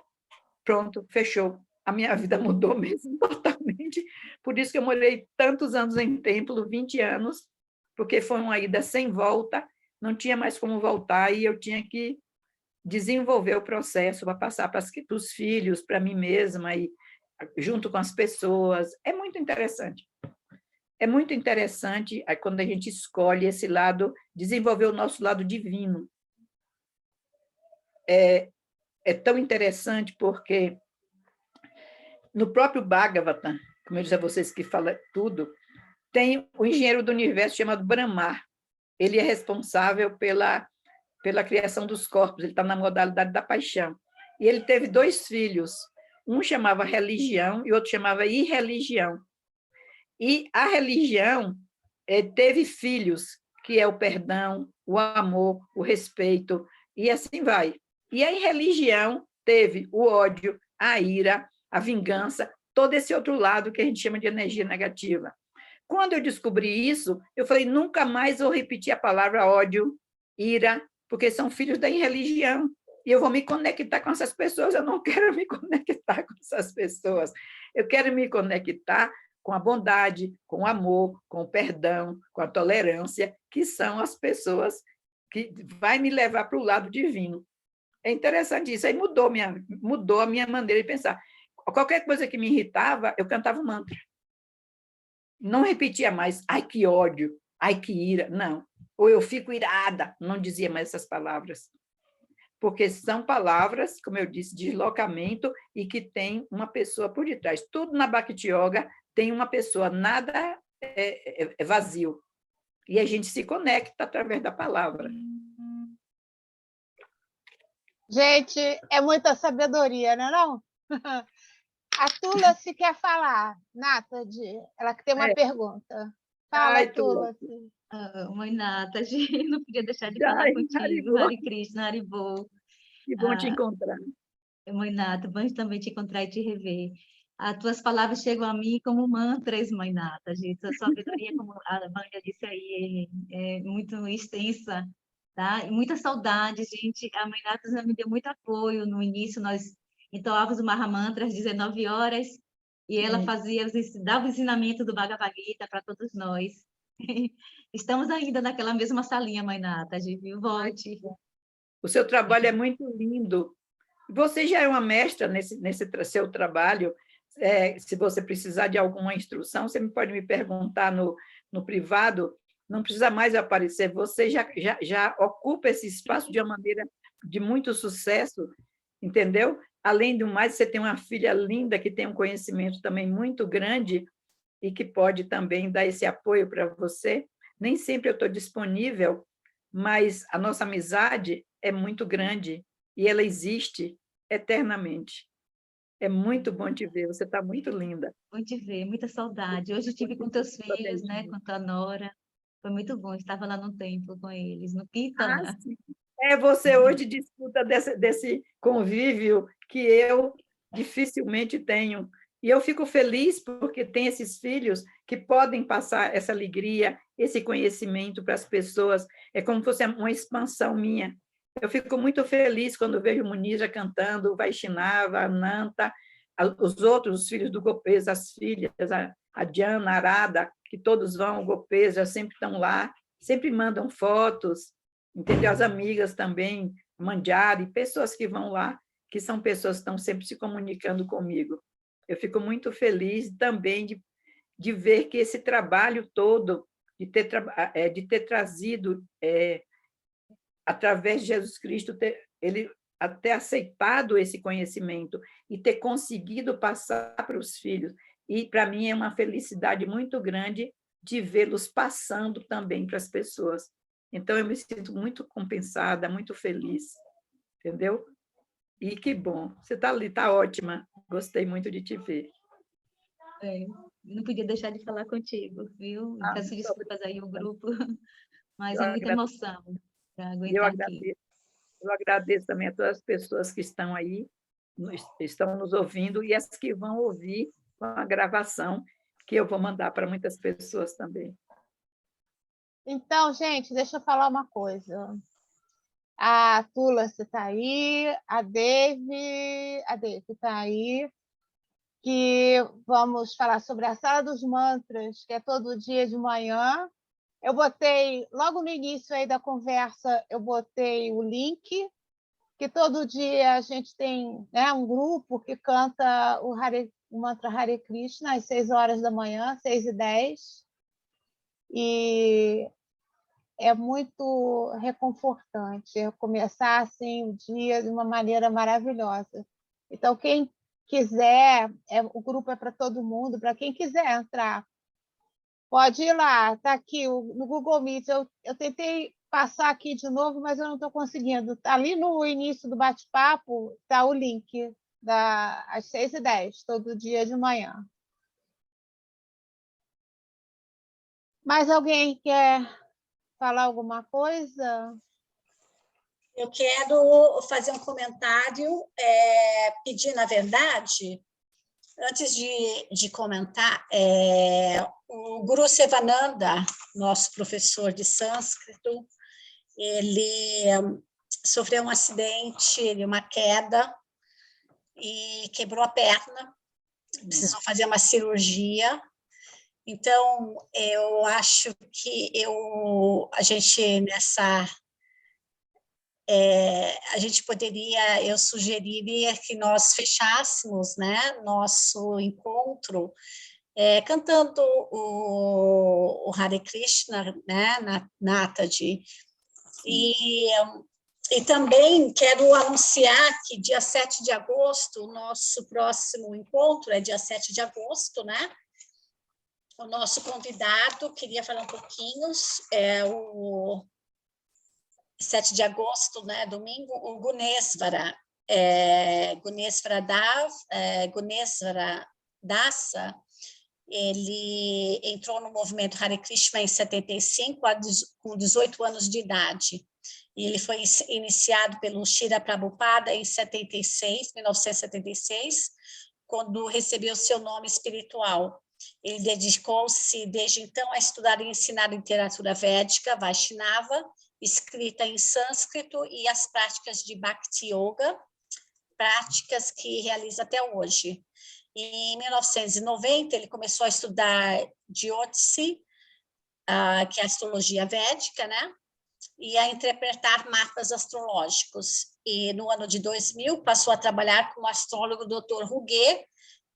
pronto, fechou. A minha vida mudou mesmo totalmente. Por isso que eu morei tantos anos em templo, 20 anos, porque foi uma ida sem volta, não tinha mais como voltar, e eu tinha que desenvolver o processo para passar para os filhos, para mim mesma, e junto com as pessoas. É muito interessante. É muito interessante quando a gente escolhe esse lado, desenvolver o nosso lado divino. É tão interessante porque no próprio Bhagavatam, como eu disse a vocês que fala tudo, tem o engenheiro do universo chamado Brahma. Ele é responsável pela criação dos corpos, ele está na modalidade da paixão. E ele teve 2 filhos, um chamava religião e outro chamava irreligião. E a religião teve filhos, que é o perdão, o amor, o respeito, e assim vai. E a irreligião teve o ódio, a ira, a vingança, todo esse outro lado que a gente chama de energia negativa. Quando eu descobri isso, eu falei, nunca mais vou repetir a palavra ódio, ira, porque são filhos da irreligião. E eu vou me conectar com essas pessoas, eu não quero me conectar com essas pessoas. Eu quero me conectar com a bondade, com o amor, com o perdão, com a tolerância, que são as pessoas que vai me levar para o lado divino. É interessante isso, aí mudou a minha maneira de pensar. Qualquer coisa que me irritava, eu cantava um mantra. Não repetia mais, ai, que ódio, ai, que ira, não. Ou eu fico irada, não dizia mais essas palavras. Porque são palavras, como eu disse, de deslocamento e que tem uma pessoa por detrás. Tudo na Bhakti Yoga tem uma pessoa, nada é vazio. E a gente se conecta através da palavra. Gente, é muita sabedoria, não é não? A Tula se quer falar, Nathalie, ela que tem uma pergunta. Fala, Ai, Tula. Mãe Nata, não podia deixar de falar Ai, contigo. Hare Krishna, Haribo. Que bom te encontrar. Mãe Nata, bom também te encontrar e te rever. As tuas palavras chegam a mim como mantras, Mãe Nata, gente. A sua sabedoria, como a Vânia disse aí, é muito extensa, tá? E muita saudade, gente. A Mãe Nata já me deu muito apoio no início. Nós entoávamos o Mahamantra às 19 horas e ela dava o ensinamento do Bhagavad Gita para todos nós. Estamos ainda naquela mesma salinha, Mãe Nata, viu? Volte. O seu trabalho é muito lindo. Você já é uma mestra nesse seu trabalho. Se você precisar de alguma instrução, você pode me perguntar no privado. Não precisa mais aparecer. Você já ocupa esse espaço de uma maneira de muito sucesso, entendeu? Além do mais, você tem uma filha linda que tem um conhecimento também muito grande e que pode também dar esse apoio para você. Nem sempre eu estou disponível, mas a nossa amizade é muito grande e ela existe eternamente. É muito bom te ver, você está muito linda. Bom te ver, muita saudade. Hoje eu estive com teus filhos, né, com tua nora. Foi muito bom, estava lá no templo com eles, no Kirtana. Sim. Você hoje desfruta desse convívio que eu dificilmente tenho. E eu fico feliz porque tem esses filhos que podem passar essa alegria, esse conhecimento para as pessoas. É como se fosse uma expansão minha. Eu fico muito feliz quando vejo o Munija cantando, o Vaishnava, a Ananta, os outros, os filhos do Gopesa, as filhas, a Diana, a Arada, que todos vão, o Gopesa, sempre estão lá, sempre mandam fotos, entendeu? As amigas também, Mandiari, pessoas que vão lá, que são pessoas que estão sempre se comunicando comigo. Eu fico muito feliz também de ver que esse trabalho todo, de ter trazido, através de Jesus Cristo, ele ter aceitado esse conhecimento e ter conseguido passar para os filhos. E, para mim, é uma felicidade muito grande de vê-los passando também para as pessoas. Então, eu me sinto muito compensada, muito feliz, entendeu? E que bom. Você está ali, está ótima. Gostei muito de te ver. não podia deixar de falar contigo, viu? Peço Muito desculpas aí ao grupo, mas Eu é muita agradeço, emoção para eu aguentar aqui. agradeço, eu agradeço também a todas as pessoas que estão aí, estão nos ouvindo, e as que vão ouvir com a gravação, que eu vou mandar para muitas pessoas também. Então, gente, deixa eu falar uma coisa. A Tula está aí, a Dave está aí, que vamos falar sobre a Sala dos Mantras, que é todo dia de manhã. Eu botei, logo no início aí da conversa, eu botei o link, que todo dia a gente tem, né, um grupo que canta o mantra Hare Krishna às 6 horas da manhã, 6h10. E é muito reconfortante começar assim o dia de uma maneira maravilhosa. Então, quem quiser, o grupo é para todo mundo, para quem quiser entrar, pode ir lá, está aqui no Google Meet. Eu tentei passar aqui de novo, mas eu não estou conseguindo. Ali no início do bate-papo está o link às 6h10, todo dia de manhã. Mais alguém quer falar alguma coisa? Eu quero fazer um comentário, pedir, na verdade, antes de comentar, o Guru Sevananda, nosso professor de sânscrito, ele sofreu um acidente, uma queda, e quebrou a perna, precisou fazer uma cirurgia. Então, eu acho que a gente nessa... a gente poderia, eu sugeriria que nós fechássemos, né, nosso encontro cantando o Hare Krishna, né, na Nataji. E também quero anunciar que dia 7 de agosto, o nosso próximo encontro é dia 7 de agosto, né? O nosso convidado, queria falar um pouquinho, o 7 de agosto, né, domingo, o Gunesvara, Gunesvara Dasa, ele entrou no movimento Hare Krishna em 75, com 18 anos de idade. E ele foi iniciado pelo Srila Prabhupada em 1976, quando recebeu seu nome espiritual. Ele dedicou-se, desde então, a estudar e ensinar literatura védica, Vaishnava, escrita em sânscrito, e as práticas de Bhakti Yoga, práticas que realiza até hoje. E, em 1990, ele começou a estudar Jyotisi, que é a astrologia védica, né? E a interpretar mapas astrológicos. E, no ano de 2000, passou a trabalhar com o astrólogo Dr. Ruge,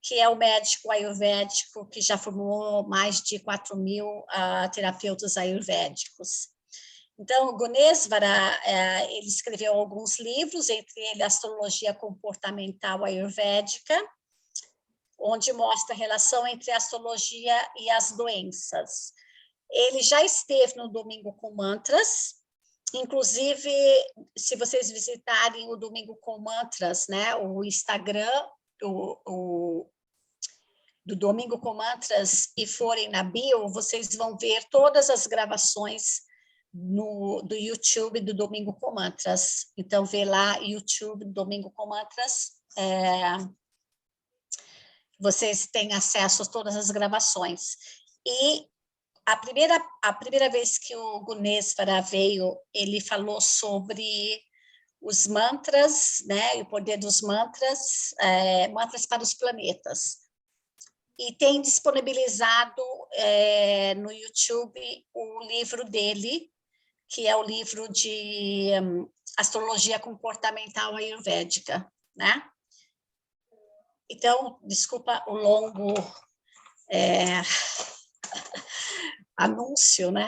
que é o médico ayurvédico que já formou mais de 4.000 terapeutas ayurvédicos. Então, Gunesvara, ele escreveu alguns livros, entre eles Astrologia Comportamental Ayurvédica, onde mostra a relação entre a astrologia e as doenças. Ele já esteve no Domingo com Mantras, inclusive, se vocês visitarem o Domingo com Mantras, né, o Instagram do Domingo com Mantras, e forem na bio, vocês vão ver todas as gravações do YouTube do Domingo com Mantras. Então, vê lá YouTube do Domingo com Mantras, vocês têm acesso a todas as gravações. E a primeira vez que o Gunesvara veio, ele falou sobre os mantras, né, e o poder dos mantras, mantras para os planetas. E tem disponibilizado no YouTube o livro dele, que é o livro de Astrologia Comportamental Ayurvédica, né? Então, desculpa o longo anúncio, né?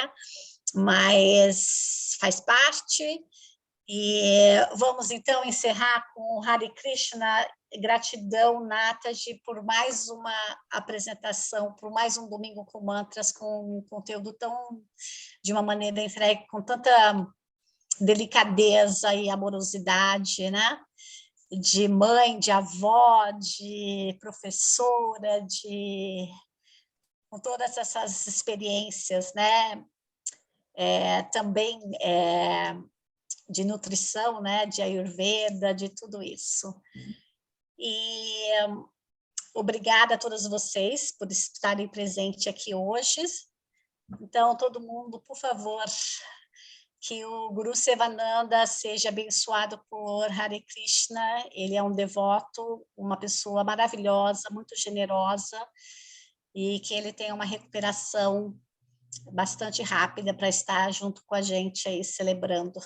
Mas faz parte. E vamos, então, encerrar com o Hare Krishna. Gratidão, Nataji, por mais uma apresentação, por mais um Domingo com Mantras, com um conteúdo de uma maneira entregue, com tanta delicadeza e amorosidade, né? De mãe, de avó, de professora, de com todas essas experiências, né? Também de nutrição, né? De Ayurveda, de tudo isso. E obrigada a todos vocês por estarem presentes aqui hoje. Então, todo mundo, por favor, que o Guru Sivananda seja abençoado por Hare Krishna. Ele é um devoto, uma pessoa maravilhosa, muito generosa, e que ele tenha uma recuperação bastante rápida para estar junto com a gente aí celebrando.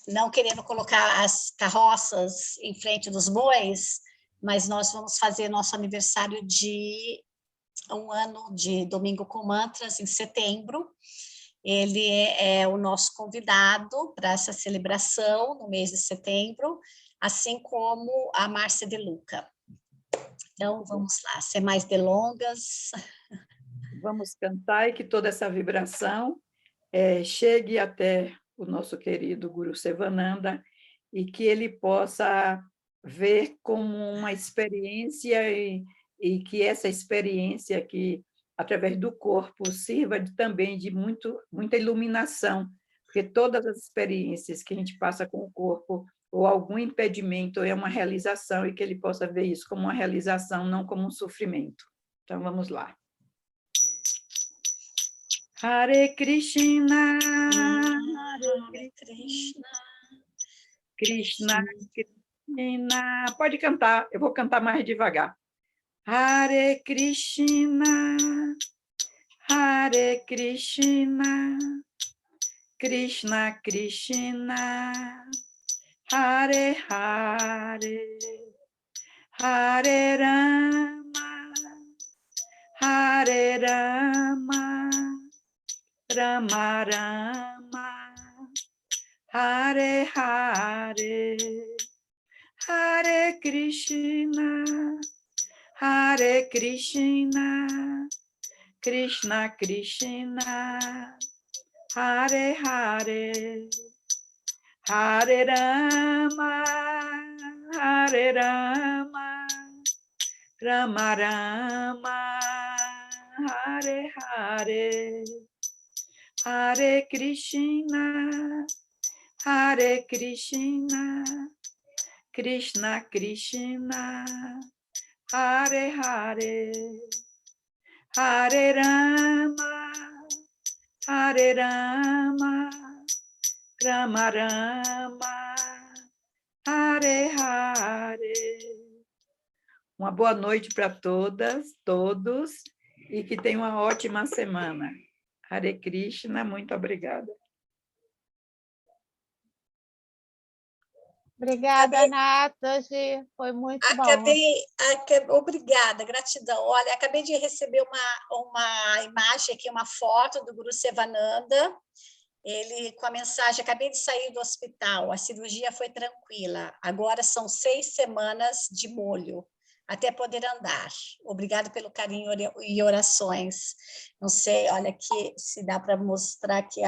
Não querendo colocar as carroças em frente dos bois, mas nós vamos fazer nosso aniversário de 1 ano de Domingo com Mantras em setembro. Ele é o nosso convidado para essa celebração no mês de setembro, assim como a Márcia De Luca. Então, vamos lá, sem mais delongas. Vamos cantar e que toda essa vibração chegue até o nosso querido Guru Sivananda e que ele possa ver como uma experiência e que essa experiência que através do corpo sirva também de muita iluminação, porque todas as experiências que a gente passa com o corpo ou algum impedimento é uma realização e que ele possa ver isso como uma realização, não como um sofrimento. Então, vamos lá. Hare Krishna, Hare Krishna, Krishna, Krishna. Pode cantar, eu vou cantar mais devagar. Hare Krishna, Hare Krishna, Krishna Krishna, Hare Hare, Hare Rama, Hare Rama, Rama Rama, Hare Hare, Hare Krishna, Hare Krishna, Krishna Krishna, Hare Hare, Hare Rama, Hare Rama, Rama Rama, Hare Hare, Hare Krishna, Hare Krishna, Krishna Krishna, Hare Hare, Hare Rama, Hare Rama, Rama Rama, Hare Hare. Uma boa noite para todas, todos, e que tenham uma ótima semana. Hare Krishna, muito obrigada. Obrigada, Nathalie, foi muito bom. Obrigada, gratidão. Olha, acabei de receber uma imagem aqui, uma foto do Guru Sivananda, ele com a mensagem: acabei de sair do hospital, a cirurgia foi tranquila, agora são 6 semanas de molho, até poder andar. Obrigado pelo carinho e orações. Não sei, olha aqui, se dá para mostrar aqui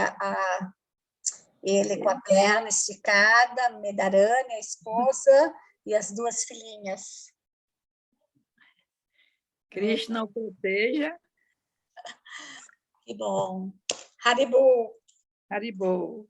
ele com a perna esticada, Medarani, a esposa, e as 2 filhinhas. Krishna o proteja. Que bom. Haribo. Haribo.